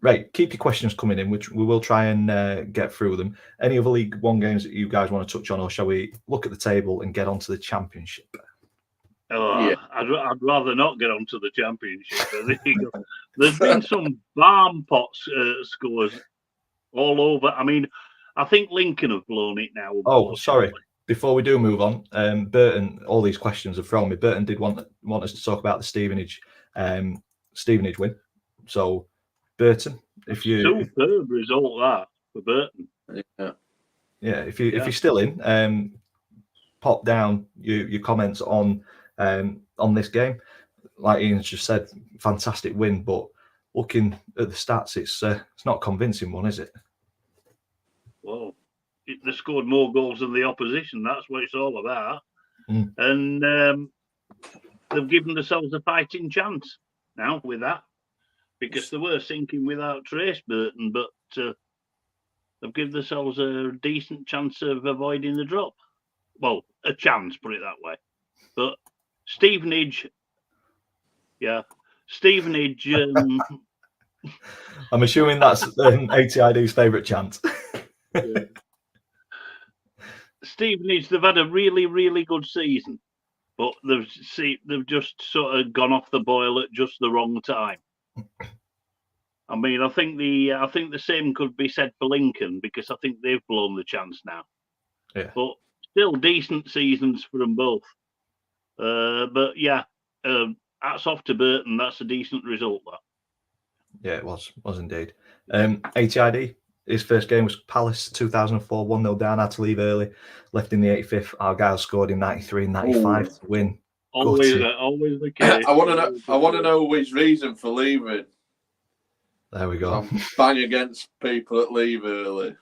Right, keep your questions coming in, which we will try and get through them. Any other League One games that you guys want to touch on, or shall we look at the table and get on to the Championship? Oh, yeah. I'd rather not get onto the Championship. There's been some barn pot scores all over. I mean, I think Lincoln have blown it now. Oh, sorry. Before we do move on, Burton, all these questions have thrown me. Burton did want us to talk about the Stevenage win. So, Burton, if you superb result that for Burton. Yeah, if you're still in, pop down your comments on this game. Like Ian's just said, fantastic win, but looking at the stats, it's not a convincing one, is it? Well, they scored more goals than the opposition. That's what it's all about. And they've given themselves a fighting chance now with that, because they were sinking without trace, Burton, but they've given themselves a decent chance of avoiding the drop. Well, a chance, put it that way. But Stevenage. I'm assuming that's ATID's favourite chance. Stevenage, they've had a really, really good season, but they've just sort of gone off the boil at just the wrong time. I mean, I think the same could be said for Lincoln, because I think they've blown the chance now. Yeah. But still decent seasons for them both. But yeah, hats off to Burton. That's a decent result, that. Yeah, it was indeed. ATID, his first game was Palace 2004, 1-0 down, had to leave early, left in the 85th. Argyle scored in 93 and 95 to win. Always the case. I want to know his reason for leaving. There we go. I'm bang against people that leave early.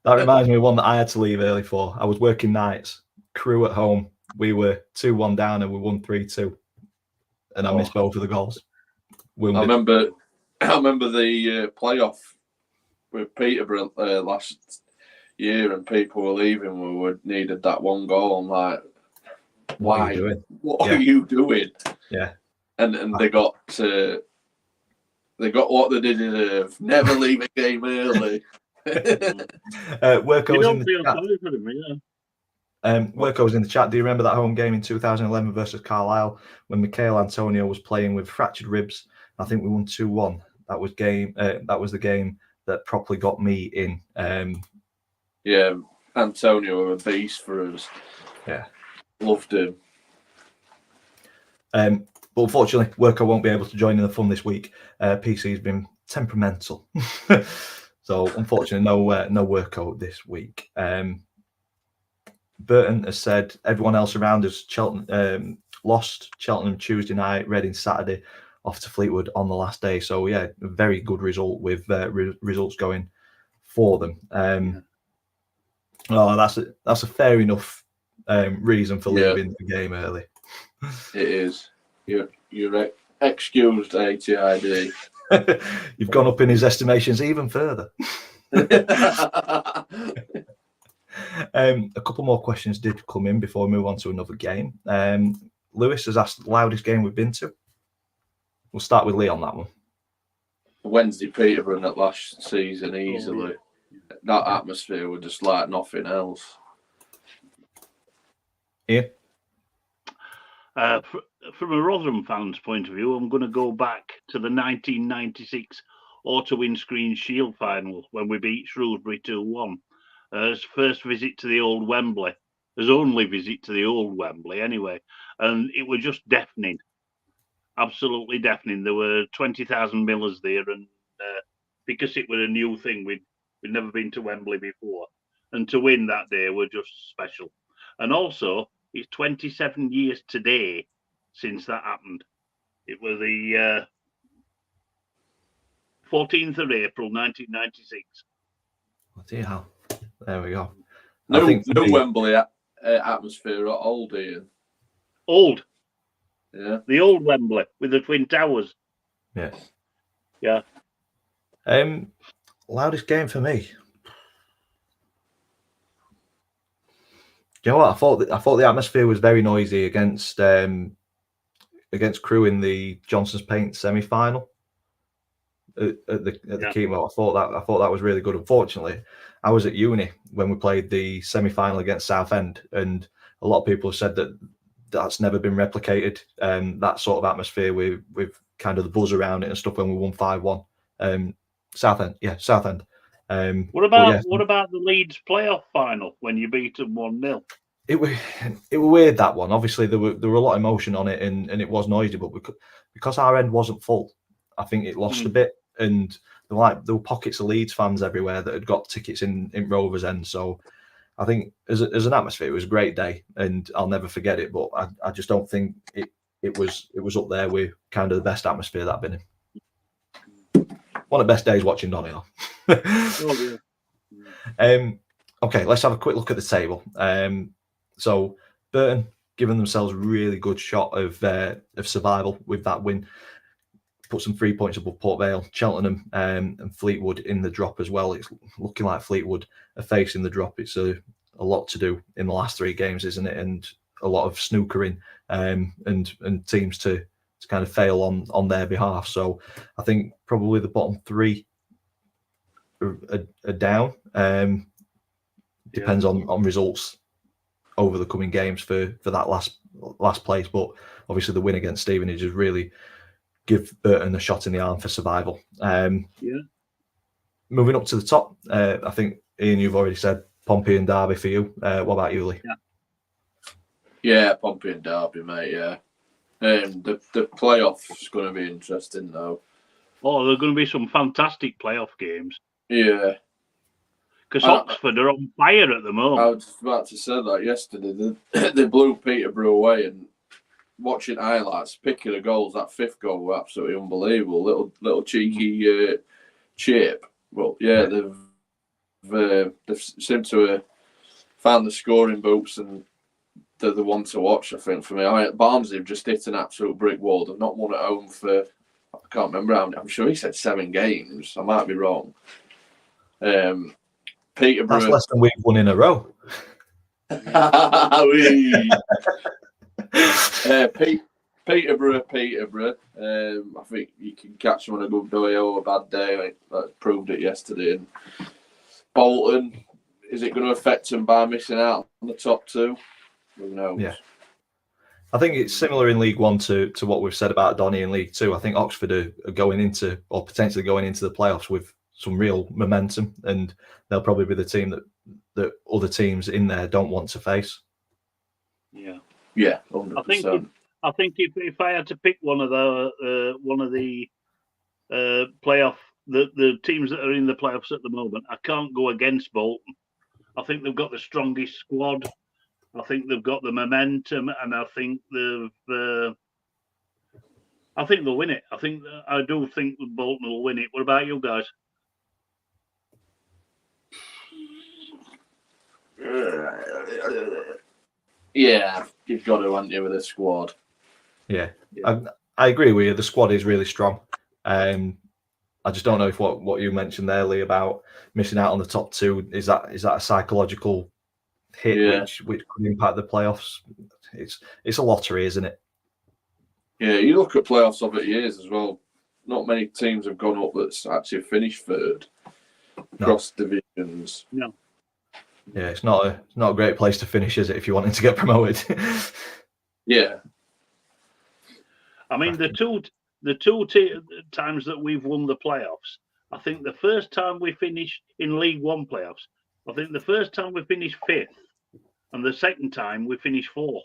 That reminds me of one that I had to leave early for. I was working nights, crew at home. We were 2-1 down and we won 3-2. And I missed both of the goals. I remember the playoff with Peterborough last year, and people were leaving. We needed that one goal. I'm like, why? What are you doing? What are you doing? Yeah. And they got what they deserve. Never leave a game early. Worko was in the chat. Worko was in the chat. Do you remember that home game in 2011 versus Carlisle when Michael Antonio was playing with fractured ribs? I think we won 2-1. That was the game that properly got me in. Yeah, Antonio were a beast for us. Yeah, loved him. But unfortunately, Worko won't be able to join in the fun this week. PC's been temperamental, so unfortunately, no Worko this week. Burton has said everyone else around us. Cheltenham lost. Cheltenham Tuesday night, Reading Saturday, off to Fleetwood on the last day. So yeah, a very good result with results going for them. That's a fair enough reason for leaving the game early. It is. You're excused, ATID. You've gone up in his estimations even further. A couple more questions did come in before we move on to another game. Lewis has asked the loudest game we've been to. We'll start with Lee on that one. Wednesday Peterborough at last season, easily. That atmosphere was just like nothing else. Ian? from a Rotherham fan's point of view, I'm going to go back to the 1996 Auto Windscreen Shield final when we beat Shrewsbury 2-1. His first visit to the old Wembley, his only visit to the old Wembley anyway, and it was just deafening, absolutely deafening. There were 20,000 Millers there, and because it was a new thing, we'd never been to Wembley before, and to win that day were just special. And also, it's 27 years today since that happened. It was the 14th of April, 1996. Bloody hell. There we go. No Wembley atmosphere at old, Ian. Old. Yeah. The old Wembley with the Twin Towers. Yeah. Yeah. Loudest game for me. Do you know what? I thought the atmosphere was very noisy against Crewe in the Johnson's Paint semi-final at the Keemo. I thought that was really good. Unfortunately, I was at uni when we played the semi-final against Southend, and a lot of people have said that that's never been replicated. That sort of atmosphere with kind of the buzz around it and stuff when we won 5-1. Southend. What about the Leeds playoff final when you beat them 1-0? It was weird, that one. Obviously, there were a lot of emotion on it, and it was noisy. But because our end wasn't full, I think it lost a bit. And there were pockets of Leeds fans everywhere that had got tickets in Rovers end. So I think as an atmosphere, it was a great day, and I'll never forget it. But I just don't think it was up there with kind of the best atmosphere that I've been in. One of the best days watching Donny. Okay, let's have a quick look at the table. So Burton giving themselves a really good shot of survival with that win. Put some 3 points above Port Vale, Cheltenham and Fleetwood in the drop as well. It's looking like Fleetwood are facing the drop. It's a lot to do in the last 3 games, isn't it? And a lot of snookering and teams to kind of fail on their behalf. So I think probably the bottom 3 are down. Depends on results over the coming games for that last place. But obviously the win against Stevenage has really give Burton a shot in the arm for survival. Moving up to the top, I think, Ian, you've already said Pompey and Derby for you. What about you, Lee? Yeah, Pompey and Derby, mate, yeah. The playoff's going to be interesting, though. Oh, there are going to be some fantastic playoff games. Yeah. Because Oxford are on fire at the moment. I was about to say that yesterday. They blew Peterborough away, and watching highlights, picking the goals, that 5th goal was absolutely unbelievable. Little cheeky chip. Well, yeah, they've seemed to have found the scoring boots, and they're the one to watch, I think, for me. Barnsley have just hit an absolute brick wall. They've not won at home for, I can't remember how many. I'm sure he said 7 games. I might be wrong. Peterborough. That's less than we've won in a row. Peterborough. I think you can catch them on a good day or a bad day. I proved it yesterday. And Bolton, is it going to affect them by missing out on the top 2? Who knows? Yeah. I think it's similar in League One to what we've said about Donny in League Two. I think Oxford are going into, or potentially going into the playoffs with some real momentum, and they'll probably be the team that other teams in there don't want to face. Yeah, 100%. I think if I had to pick one of the playoff, the teams that are in the playoffs at the moment, I can't go against Bolton. I think they've got the strongest squad. I think they've got the momentum, and I think I think they'll win it. I do think Bolton will win it. What about you guys? Yeah, you've got to, haven't you, with the squad? Yeah. I agree with you. The squad is really strong. I just don't know if what you mentioned there, Lee, about missing out on the top 2, is that a psychological hit which could impact the playoffs? It's a lottery, isn't it? Yeah, you look at playoffs over years as well. Not many teams have gone up that's actually finished 3rd across divisions. No. Yeah, it's not a great place to finish, is it, if you're wanting to get promoted? Yeah. I mean, the two times that we've won the playoffs, I think the first time we finished in League One playoffs, I think the first time we finished 5th, and the second time we finished 4th.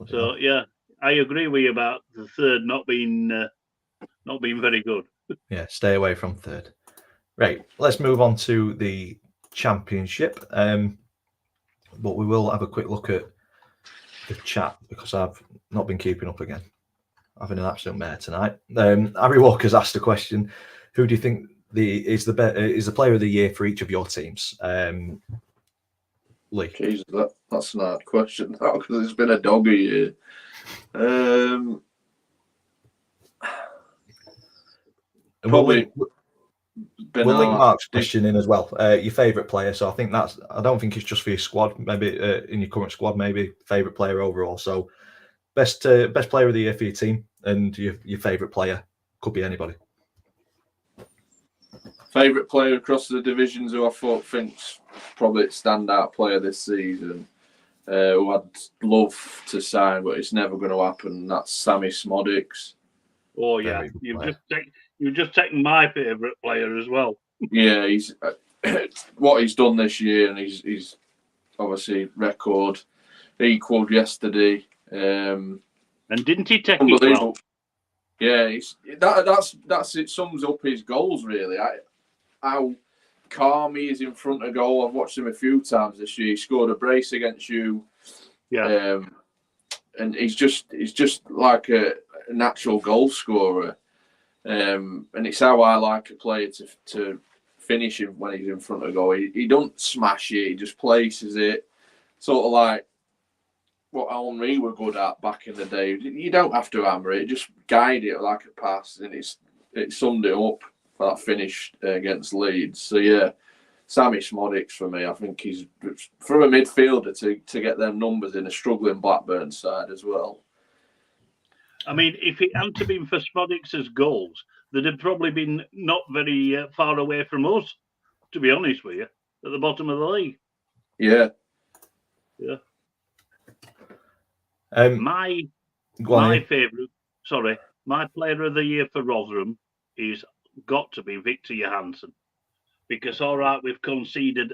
So yeah, I agree with you about the third not being very good. Yeah, stay away from third. Right, let's move on to the Championship. But we will have a quick look at the chat because I've not been keeping up again. Having an absolute mare tonight. Harry Walker's asked a question: who do you think is the player of the year for each of your teams? Lee. Jesus, that's an hard question because it's been a doggy year. Probably. We'll link Mark's question in as well. Your favourite player. So I think I don't think it's just for your squad. Maybe in your current squad, maybe favourite player overall. So best player of the year for your team and your favourite player could be anybody. Favourite player across the divisions who I think's probably standout player this season, who I'd love to sign, but it's never going to happen. That's Sammy Smodics. Oh yeah, you've just taken my favourite player as well. Yeah, he's what he's done this year, and he's obviously record equalled yesterday. And didn't he take it well? Yeah, that's it. Sums up his goals really. How calm he is in front of goal. I've watched him a few times this year. He scored a brace against you. Yeah. And he's just like a natural goal scorer. And it's how I like a player to finish him when he's in front of goal. He don't smash it. He just places it. Sort of like what Henry were good at back in the day. You don't have to hammer it. Just guide it like a pass. And it summed it up for that finish against Leeds. So yeah, Sammy Smodics for me. I think he's for a midfielder to get them numbers in a struggling Blackburn side as well. I mean, if it hadn't been for Smodics' goals, they'd have probably been not very far away from us, to be honest with you, at the bottom of the league. Yeah. Yeah. My favourite, my player of the year for Rotherham is got to be Victor Johansson, because all right, we've conceded,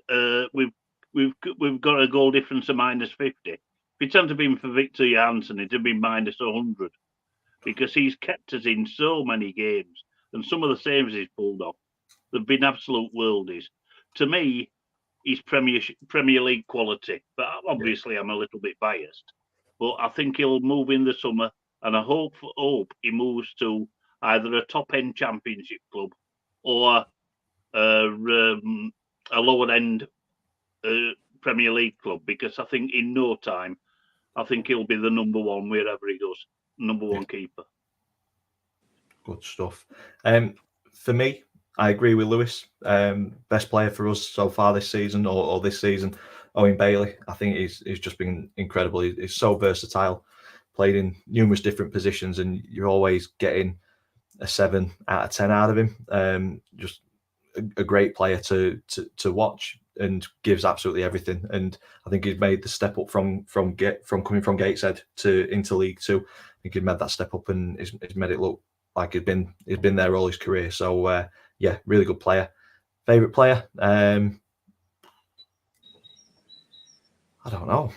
we've got a goal difference of -50. If it hadn't been for Victor Johansson, it'd have been -100, because he's kept us in so many games, and some of the saves he's pulled off, they've been absolute worldies. To me, he's Premier League quality, but obviously I'm a little bit biased. But I think he'll move in the summer, and I hope he moves to either a top-end Championship club or a lower-end Premier League club, because I think in no time, I think he'll be the number one wherever he goes, number one keeper. Good stuff. For me, I agree with Lewis. Best player for us so far this season or this season, Owen Bailey. I think he's just been incredible. He's so versatile, played in numerous different positions, and you're always getting a 7 out of 10 out of him. Just a great player to watch, and gives absolutely everything. And I think he's made the step up from coming from Gateshead into League Two. I think he's made that step up, and he's made it look like he's been there all his career. So yeah, really good player. Favorite player? I don't know.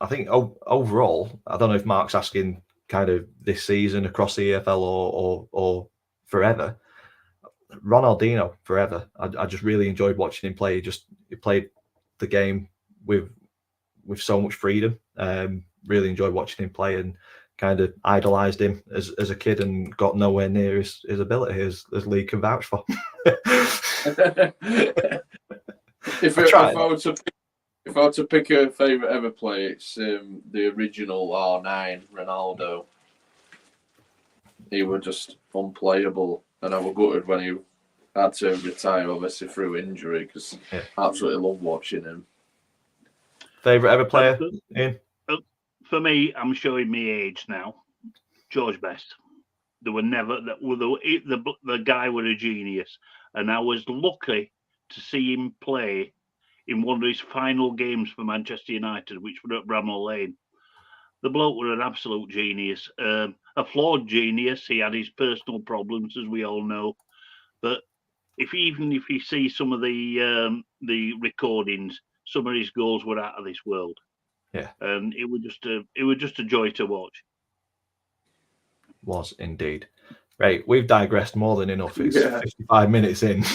I think overall, I don't know if Mark's asking kind of this season across the EFL or forever. Ronaldinho forever. I just really enjoyed watching him play. He played the game with so much freedom. Really enjoyed watching him play, and kind of idolised him as a kid, and got nowhere near his ability, as Lee can vouch for. If I were to pick a favourite ever play, it's the original R9 Ronaldo. He was just unplayable, and I was gutted when he had to retire, obviously through injury, because I absolutely love watching him. Favourite ever player, Ian? For me, I'm showing me age now. George Best. There were never the guy was a genius, and I was lucky to see him play in one of his final games for Manchester United, which were at Bramall Lane. the bloke were an absolute genius, a flawed genius. He had his personal problems, as we all know. But even if you see some of the recordings, some of his goals were out of this world. Yeah, and it was just a joy to watch. Was indeed. Right, we've digressed more than enough. It's Yeah. 55 minutes in.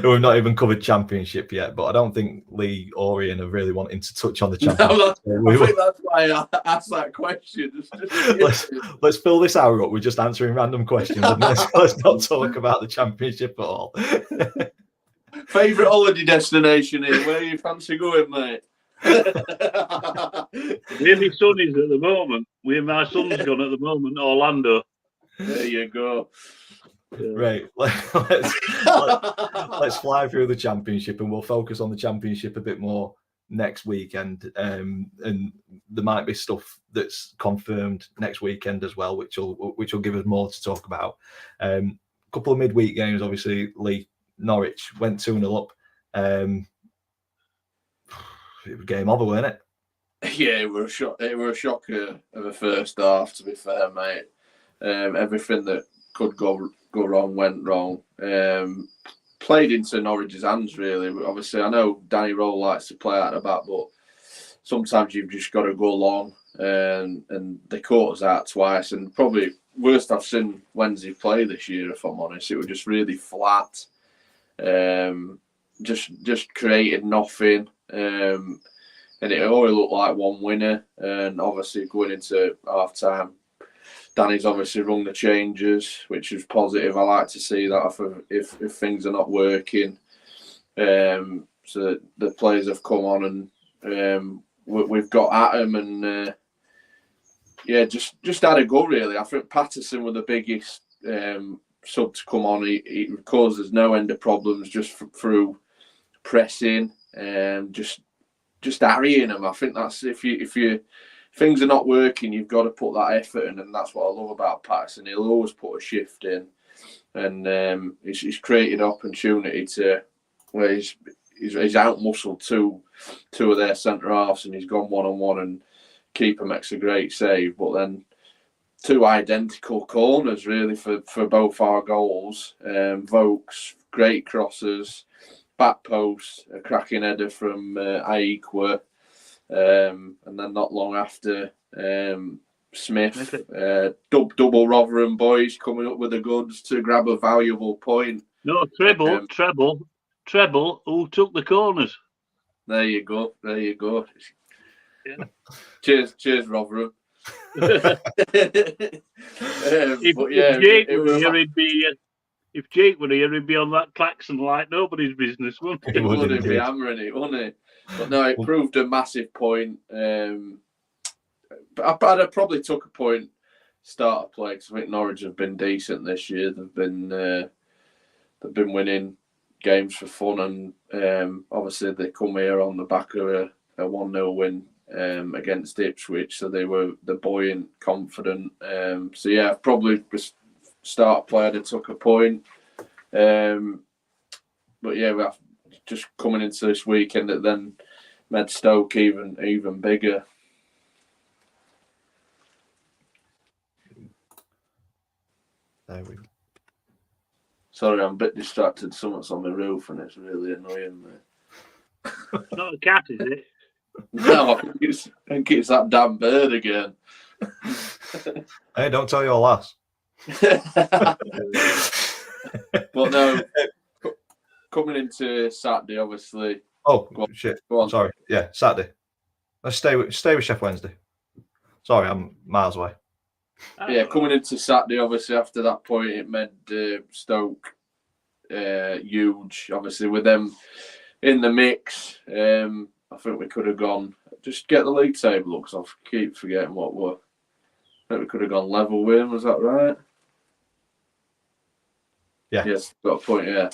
We've not even covered Championship yet, but I don't think Lee or Ian are really wanting to touch on the Championship. I think that's why I asked that question. Let's fill this hour up with just answering random questions and let's not talk about the Championship at all. Favourite holiday destination is where you fancy going, mate? Where my son is at the moment, where my son's gone at the moment, Orlando. There you go. Right, let's fly through the Championship, and we'll focus on the Championship a bit more next weekend. And there might be stuff that's confirmed next weekend as well, which will give us more to talk about. Couple of midweek games, obviously. Lee, Norwich went 2-0 up. It was game over, wasn't it? Yeah, it were a shocker of a first half, to be fair, mate. Everything that could go wrong went wrong. Played into Norwich's hands, really. Obviously, I know Danny Rowe likes to play out the back, but sometimes you've just got to go long. And they caught us out twice. And probably worst I've seen Wednesday play this year, if I'm honest. It was just really flat. Just created nothing. And it only looked like one winner. And obviously, going into half time, Danny's obviously rung the changes, which is positive. I like to see that if things are not working. So the players have come on and we've got at them and just had a go, really. I think Patterson was the biggest sub to come on. He causes no end of problems just through pressing and just harrying them. I think that's if you things are not working, you've got to put that effort in, and that's what I love about Patterson. He'll always put a shift in, and he's created opportunity to where he's out-muscled two of their centre-halves, and he's gone one-on-one, and keeper makes a great save. But then two identical corners, really, for both our goals. Vokes, great crosses, back post, a cracking header from Aikwa. And then not long after, Smith, double Rotherham boys coming up with the goods to grab a valuable point. No, treble. Who took the corners? There you go. Yeah. Cheers, Rotherham. If Jake were here, he'd be on that klaxon like nobody's business, wouldn't he? He would be hammering it, wouldn't he? But no, it proved a massive point. But I probably took a point start of play because I think Norwich have been decent this year. They've been winning games for fun, and obviously they come here on the back of a 1-0 win against Ipswich, so they're buoyant, confident. So yeah, probably start play I took a point. But yeah, we have just coming into this weekend that then made Stoke even bigger. There we go. Sorry, I'm a bit distracted. Someone's on the roof and it's really annoying me. It's not a cat, is it? No, I think it's that damn bird again. Hey, don't tell your lass. But no, coming into Saturday, obviously. Oh, shit. Go on. Sorry. Yeah, Saturday. Let's stay with Sheff Wednesday. Sorry, I'm miles away. Yeah, coming into Saturday, obviously, after that point, it made Stoke huge. Obviously, with them in the mix, I think we could have gone, just get the league table up, because I keep forgetting what were. I think we could have gone level with him, was that right? Yeah. Yes, got a point, yeah.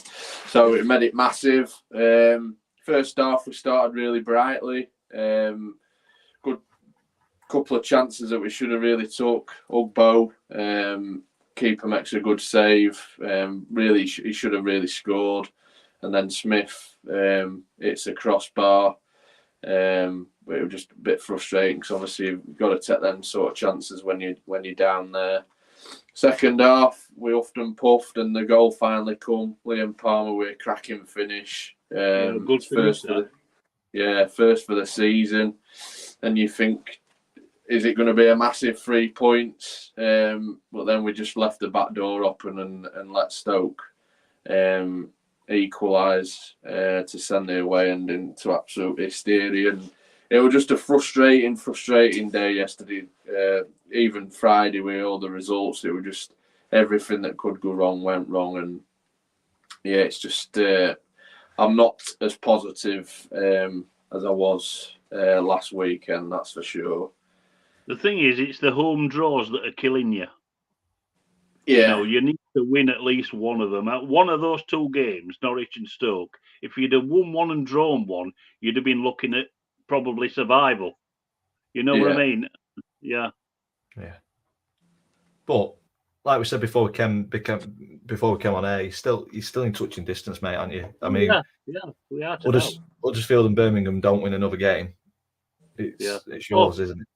So it made it massive. First half, we started really brightly. Good couple of chances that we should have really took. Ugbo, keeper makes a good save. Really, he should have really scored. And then Smith, it's a crossbar. But it was just a bit frustrating because obviously you've got to take them sort of chances when you're down there. Second half, we often puffed, and the goal finally come. Liam Palmer with a cracking finish. Good finish, first for the season. And you think, is it going to be a massive 3 points? But then we just left the back door open and let Stoke equalise to send it away and into absolute hysteria. And it was just a frustrating day yesterday. Even Friday with all the results, it was just everything that could go wrong went wrong. And yeah, it's just I'm not as positive as I was last weekend, that's for sure. The thing is, it's the home draws that are killing you. Yeah. You need to win at least one of them. At one of those 2 games, Norwich and Stoke, if you'd have won one and drawn one, you'd have been looking at probably survival. You know what I mean? Yeah. Yeah. But like we said before we came on air, you're still in touching distance, mate, aren't you? I mean, yeah, we are. Huddersfield and Birmingham don't win another game. It's yours, isn't it?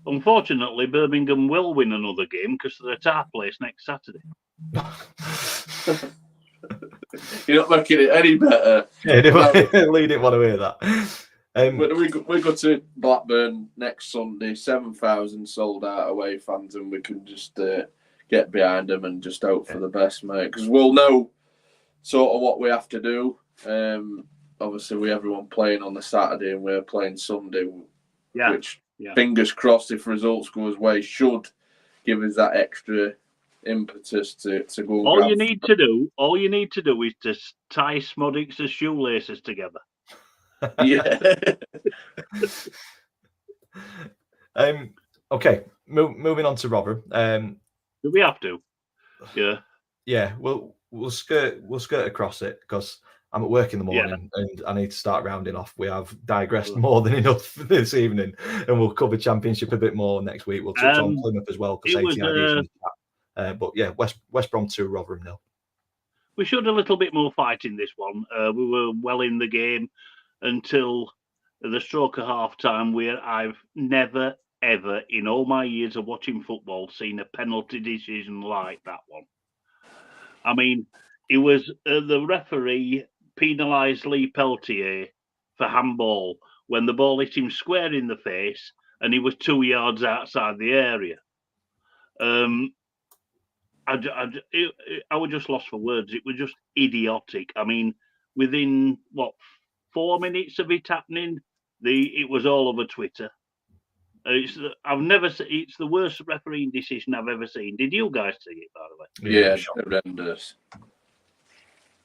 Unfortunately, Birmingham will win another game because they're at our place next Saturday. You're not making it any better. Yeah, Lee didn't want to hear that. We go to Blackburn next Sunday, 7,000 sold out away fans, and we can just get behind them and just hope for the best, mate. Because we'll know sort of what we have to do. Obviously, everyone playing on the Saturday and we're playing Sunday, which fingers crossed, if results go his way, should give us that extra impetus to go. All you need to do is to tie Smodics' shoelaces together. Yeah. Okay. Moving on to Rotherham. Do we have to? Yeah. Yeah. We'll skirt across it because I'm at work in the morning and I need to start rounding off. We have digressed more than enough this evening, and we'll cover Championship a bit more next week. We'll touch on Plymouth as well because 80 ideas in the chat. But yeah, West Brom 2, Rotherham 0. We showed a little bit more fight in this one. We were well in the game until the stroke of half time, where I've never, ever in all my years of watching football seen a penalty decision like that one. I mean, it was the referee penalised Lee Peltier for handball when the ball hit him square in the face and he was 2 yards outside the area. I was just lost for words. It was just idiotic. I mean, within 4 minutes of it happening, it was all over Twitter. It's the worst refereeing decision I've ever seen. Did you guys see it, by the way? Yeah, horrendous.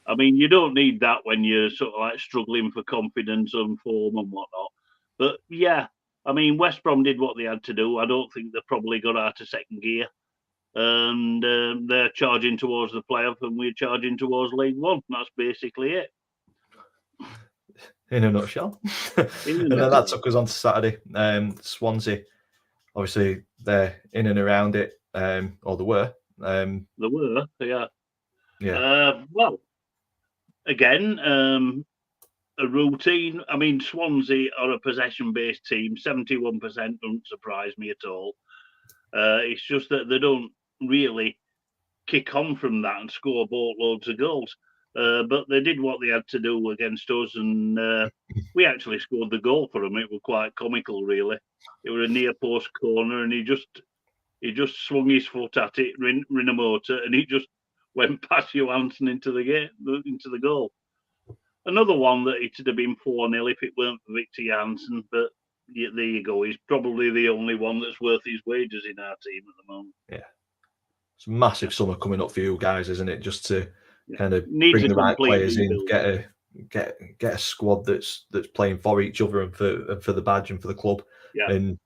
I mean, you don't need that when you're sort of like struggling for confidence and form and whatnot. But yeah, I mean, West Brom did what they had to do. I don't think they probably got out of second gear. And they're charging towards the playoff and we're charging towards League One. That's basically it. In a nutshell. And then that took us on to Saturday. Swansea, obviously, they're in and around it, or they were. They were, yeah. Yeah. Well, again, a routine. I mean, Swansea are a possession-based team. 71% don't surprise me at all. It's just that they don't really kick on from that and score boatloads of goals. But they did what they had to do against us, and we actually scored the goal for them. It was quite comical, really. It was a near post corner, and he just swung his foot at it, Rinomota, and he just went past Johansson into the goal. Another one that it would have been 4-0 if it weren't for Victor Janssen, but yeah, there you go. He's probably the only one that's worth his wages in our team at the moment. Yeah, it's a massive summer coming up for you guys, isn't it? Just to kind of bring the right players in, get a squad that's playing for each other and for the badge and for the club, and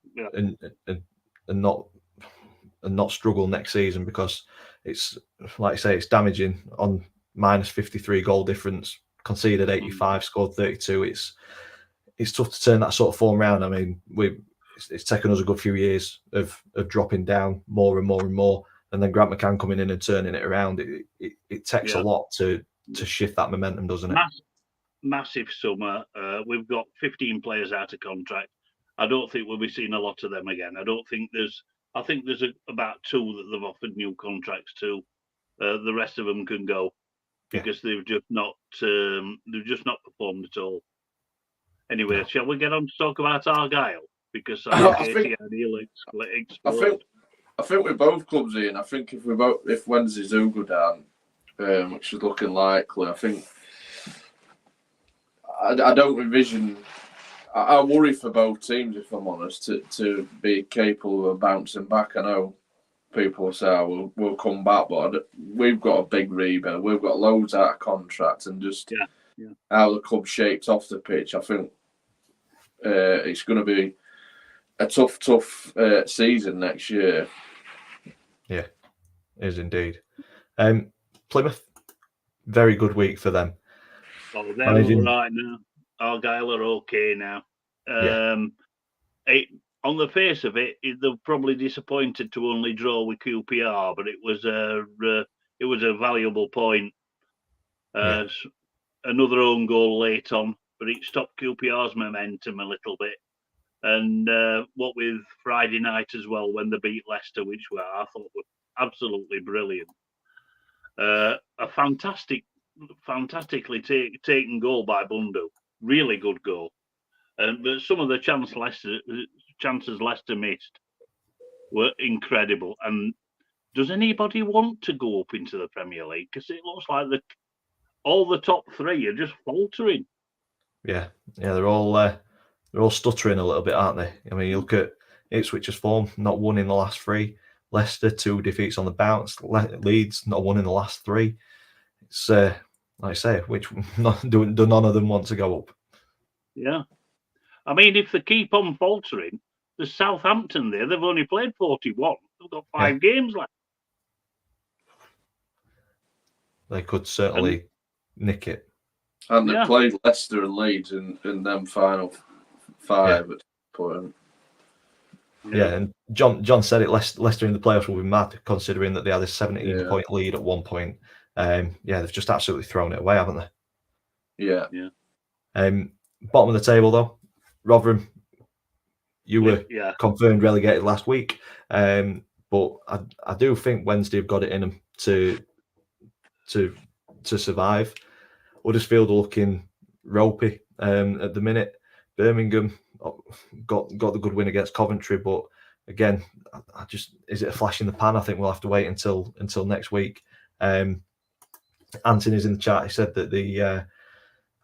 not struggle next season, because it's, like I say, it's damaging on minus 53 goal difference, conceded 85, scored 32. It's tough to turn that sort of form around. I mean, it's taken us a good few years of dropping down more and more and more, and then Grant McCann coming in and turning it around. It takes a lot to shift that momentum, doesn't it? massive summer. We've got 15 players out of contract. I don't think we'll be seeing a lot of them again. I think there's about 2 that they've offered new contracts to. The rest of them can go because they've just not performed at all. Anyway, shall we get on to talk about Argyle? Because I think with both clubs, Ian. I think if Wednesday do go down, which is looking likely, I think I don't envision. I worry for both teams, if I'm honest, to be capable of bouncing back. I know people say we'll come back, but we've got a big rebuild. We've got loads out of contract, and just how the club shapes off the pitch. I think it's going to be a tough season next year. Yeah, it is indeed. Plymouth, very good week for them. Oh, they're all right now. Argyle are okay now. On the face of it, they're probably disappointed to only draw with QPR, but it was a valuable point. Another own goal late on, but it stopped QPR's momentum a little bit. And what with Friday night as well, when they beat Leicester, which I thought were absolutely brilliant. A fantastically taken goal by Bundu. Really good goal. But some of the chances Leicester missed were incredible. And does anybody want to go up into the Premier League? Because it looks like all the top 3 are just faltering. Yeah, they're all stuttering a little bit, aren't they? I mean, you look at Ipswich's form, not won in the last 3. Leicester, 2 defeats on the bounce. Leeds, not won in the last 3. It's like I say, do none of them want to go up? Yeah. I mean, if they keep on faltering, there's Southampton there. They've only played 41. They've got 5 games left. They could certainly nick it. And they played Leicester and Leeds in them final 5 at the point. Yeah, and John said it. Leicester in the playoffs will be mad, considering that they had a 17-point lead at one point. They've just absolutely thrown it away, haven't they? Yeah. Bottom of the table, though, Rotherham. You were confirmed relegated last week, but I do think Wednesday have got it in them to survive. Huddersfield are looking ropey at the minute. Birmingham got the good win against Coventry, but again, is it a flash in the pan? I think we'll have to wait until next week. Anthony's in the chat. He said that the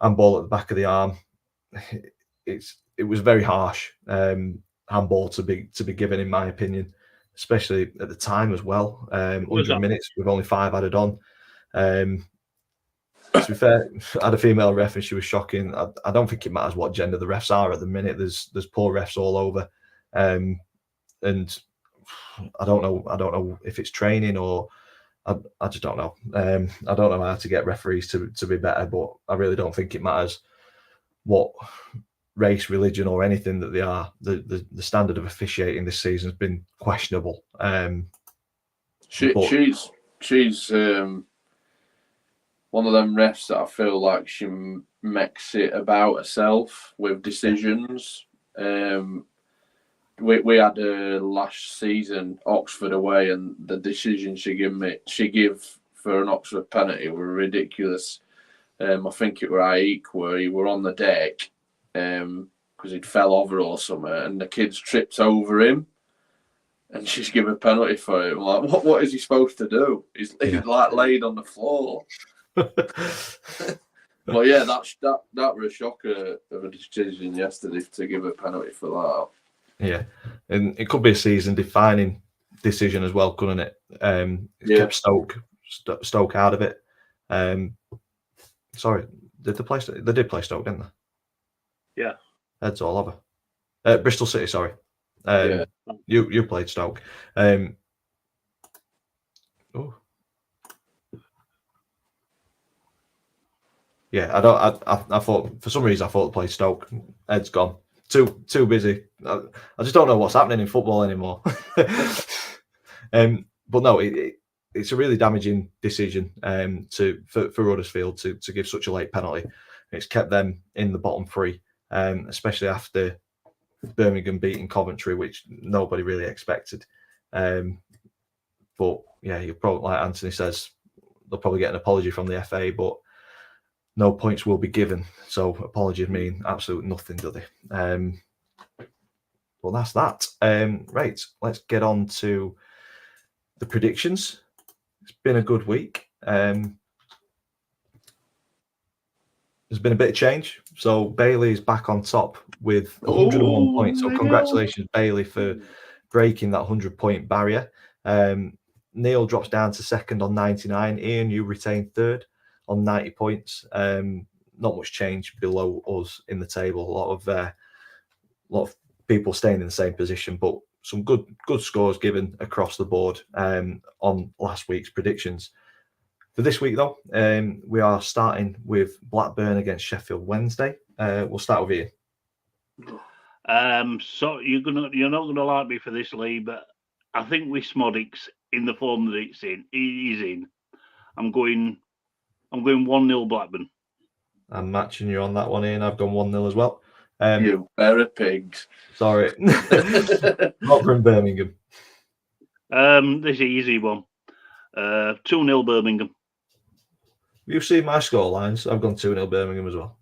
handball at the back of the arm, it was very harsh handball to be given, in my opinion, especially at the time as well. 100 minutes with only 5 added on. To be fair, I had a female ref and she was shocking. I don't think it matters what gender the refs are at the minute. There's poor refs all over, and I don't know if it's training or I just don't know. I don't know how to get referees to be better, but I really don't think it matters what race, religion, or anything that they are. The standard of officiating this season has been questionable. She's one of them refs that I feel like she makes it about herself with decisions. We had last season Oxford away, and the decision she gave for an Oxford penalty were ridiculous. I think it were Aik where he were on the deck because he'd fell over or something, and the kids tripped over him, and she's given a penalty for it. I'm like, what is he supposed to do? He's like laid on the floor. Well, yeah, that was a shocker of a decision yesterday to give a penalty for that. Yeah, and it could be a season-defining decision as well, couldn't it? It kept Stoke out of it. Sorry, they did play Stoke, didn't they? Yeah. Heads all over. Bristol City, sorry. You played Stoke. Yeah, I thought for some reason I thought they played Stoke. Ed's gone. Too busy. I just don't know what's happening in football anymore. But no, it's a really damaging decision for Huddersfield to give such a late penalty. It's kept them in the bottom three, especially after Birmingham beating Coventry, which nobody really expected. But yeah, you probably, like Anthony says, they'll probably get an apology from the FA, but no points will be given. So apologies mean absolutely nothing, do they? Well, that's that. Right, let's get on to the predictions. It's been a good week. There's been a bit of change. So Bailey's back on top with 101 points. So congratulations, Bailey, for breaking that 100-point barrier. Neil drops down to second on 99. Ian, you retain third on 90 points. Not much change below us in the table. A lot of people staying in the same position, but some good scores given across the board on last week's predictions. For this week, though, we are starting with Blackburn against Sheffield Wednesday. We'll start with Ian. So you're not gonna like me for this, Lee, but I think with Smodics in the form that he's in, I'm going 1-0 Blackburn. I'm matching you on that one, Ian. I've gone 1-0 as well. You pair of pigs. Sorry, not from Birmingham. This easy one. 2-0 Birmingham. You've seen my score lines. I've gone 2-0 Birmingham as well.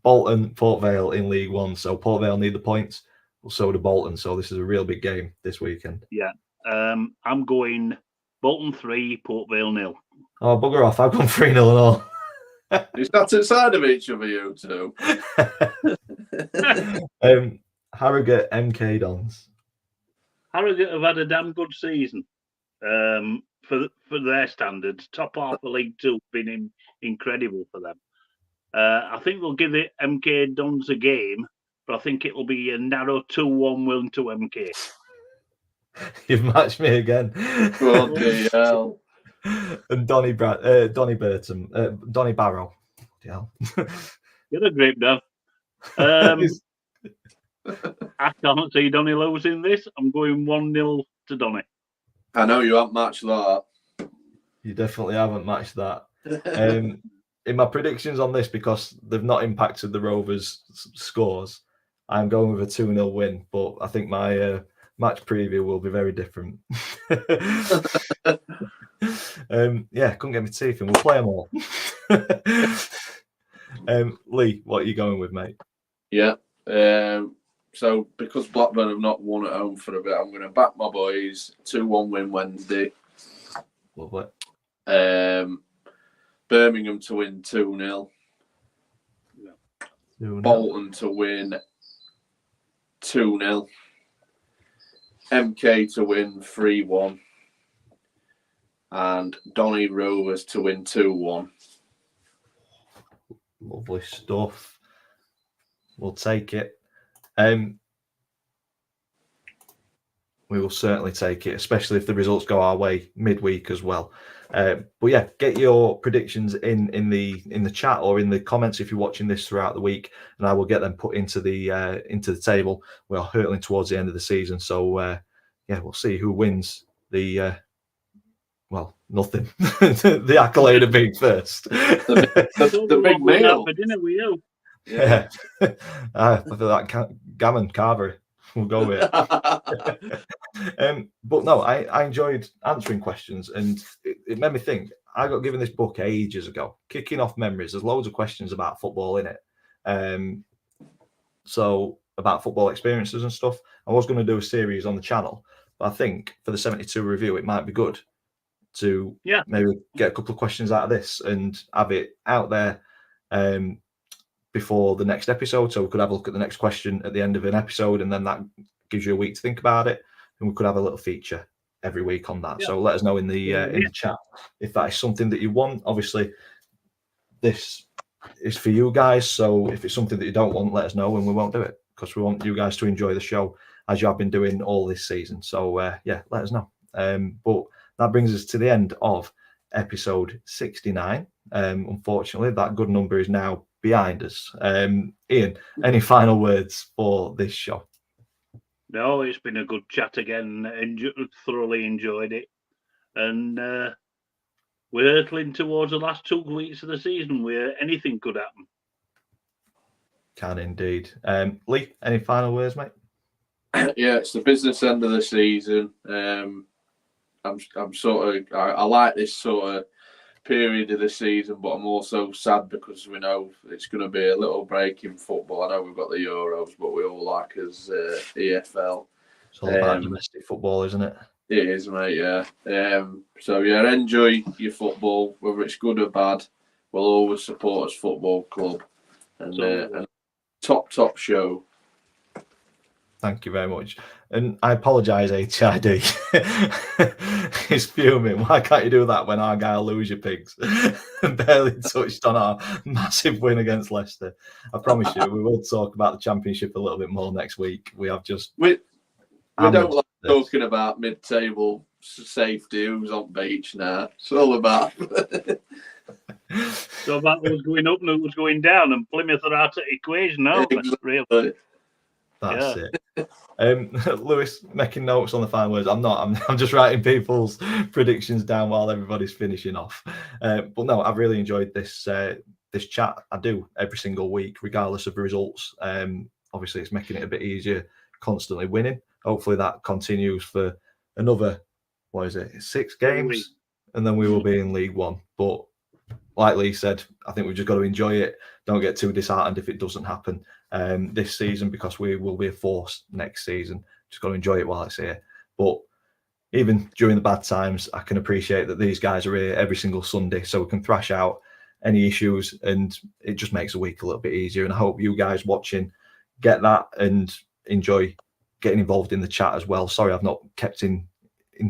Bolton, Port Vale in League One. So Port Vale need the points. So do Bolton. So this is a real big game this weekend. Yeah. I'm going Bolton 3, Port Vale 0. Oh, bugger off. I've gone 3-0 and all. It's not outside of each other, you two. Harrogate, MK Dons. Harrogate have had a damn good season. For their standards, top half of League Two been incredible for them. I think they'll give it MK Dons a game, but I think it'll be a narrow 2-1 win to MK. You've matched me again. Bloody hell. And Donny Barrow. Yeah. You're a great dad. I can't see Donny losing this. I'm going 1-0 to Donny. I know you haven't matched that. You definitely haven't matched that. In my predictions on this, because they've not impacted the Rovers' scores, I'm going with a 2-0 win, but I think my match preview will be very different. Yeah, couldn't get my teeth in. We'll play them all. Lee, what are you going with, mate? Yeah. So because Blackburn have not won at home for a bit, I'm going to back my boys 2-1 win Wednesday. Lovely. Birmingham to win 2-0. Bolton to win 2-0. MK to win 3-1. And Donny Rovers to win 2-1. Lovely stuff. We'll take it. We will certainly take it, especially if the results go our way midweek as well. But yeah, get your predictions in the chat or in the comments if you're watching this throughout the week, and I will get them put into the table. We are hurtling towards the end of the season, so yeah, we'll see who wins the nothing. The accolade of being first. The big meal for dinner with you. Yeah. I feel like gammon carvery. We'll go with it. But no, I enjoyed answering questions, and it made me think. I got given this book ages ago, Kicking Off Memories. There's loads of questions about football in it. So about football experiences and stuff. I was going to do a series on the channel, but I think for the 72 review, it might be good to maybe get a couple of questions out of this and have it out there before the next episode, so we could have a look at the next question at the end of an episode, and then that gives you a week to think about it, and we could have a little feature every week on that. So let us know in the chat if that is something that you want. Obviously, this is for you guys, so if it's something that you don't want, let us know and we won't do it, because we want you guys to enjoy the show as you have been doing all this season. So yeah, let us know. But that brings us to the end of episode 69. Unfortunately, that good number is now behind us. Ian, any final words for this show? No, it's been a good chat again. Thoroughly enjoyed it, and we're hurtling towards the last 2 weeks of the season where anything could happen. Can indeed. Lee, any final words, mate? Yeah, it's the business end of the season. I'm sort of I like this sort of period of the season, but I'm also sad because we know it's going to be a little break in football. I know we've got the Euros, but we all like us EFL. It's all about domestic football, isn't it? It is, mate. Yeah. So yeah, enjoy your football, whether it's good or bad. We'll always support us football club, and top show. Thank you very much. And I apologise, HID. He's fuming. Why can't you do that when our guy will lose your pigs? Barely touched on our massive win against Leicester. I promise you, we will talk about the Championship a little bit more next week. We have just... We don't like talking about mid-table safety, who's on beach now. It's all about... So that was going up and it was going down, and Plymouth are out of the equation now. Exactly. Really. That's it. Lewis, making notes on the final words. I'm not. I'm just writing people's predictions down while everybody's finishing off. But no, I've really enjoyed this this chat. I do every single week, regardless of the results. Obviously, it's making it a bit easier constantly winning. Hopefully, that continues for another 6 games, and then we will be in League One. But like Lee said, I think we've just got to enjoy it. Don't get too disheartened if it doesn't happen this season, because we will be a force next season. Just got to enjoy it while it's here. But even during the bad times, I can appreciate that these guys are here every single Sunday, so we can thrash out any issues, and it just makes the week a little bit easier. And I hope you guys watching get that and enjoy getting involved in the chat as well. Sorry, I've not kept in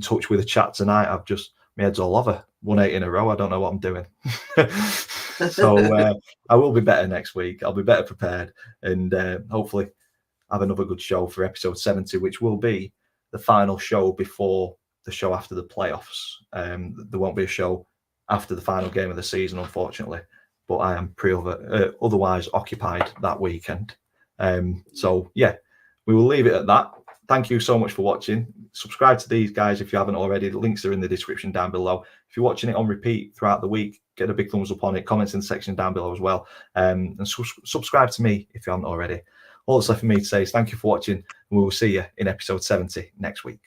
touch with the chat tonight. I've just, my head's all over. 1-8 in a row. I don't know what I'm doing. So I will be better next week. I'll be better prepared, and hopefully have another good show for episode 70, which will be the final show before the show after the playoffs. There won't be a show after the final game of the season, unfortunately, but I am otherwise occupied that weekend. So yeah, we will leave it at that. Thank you so much for watching. Subscribe to these guys if you haven't already. The links are in the description down below. If you're watching it on repeat throughout the week, get a big thumbs up on it. Comments in the section down below as well. And subscribe to me if you haven't already. All that's left for me to say is thank you for watching, and we will see you in episode 70 next week.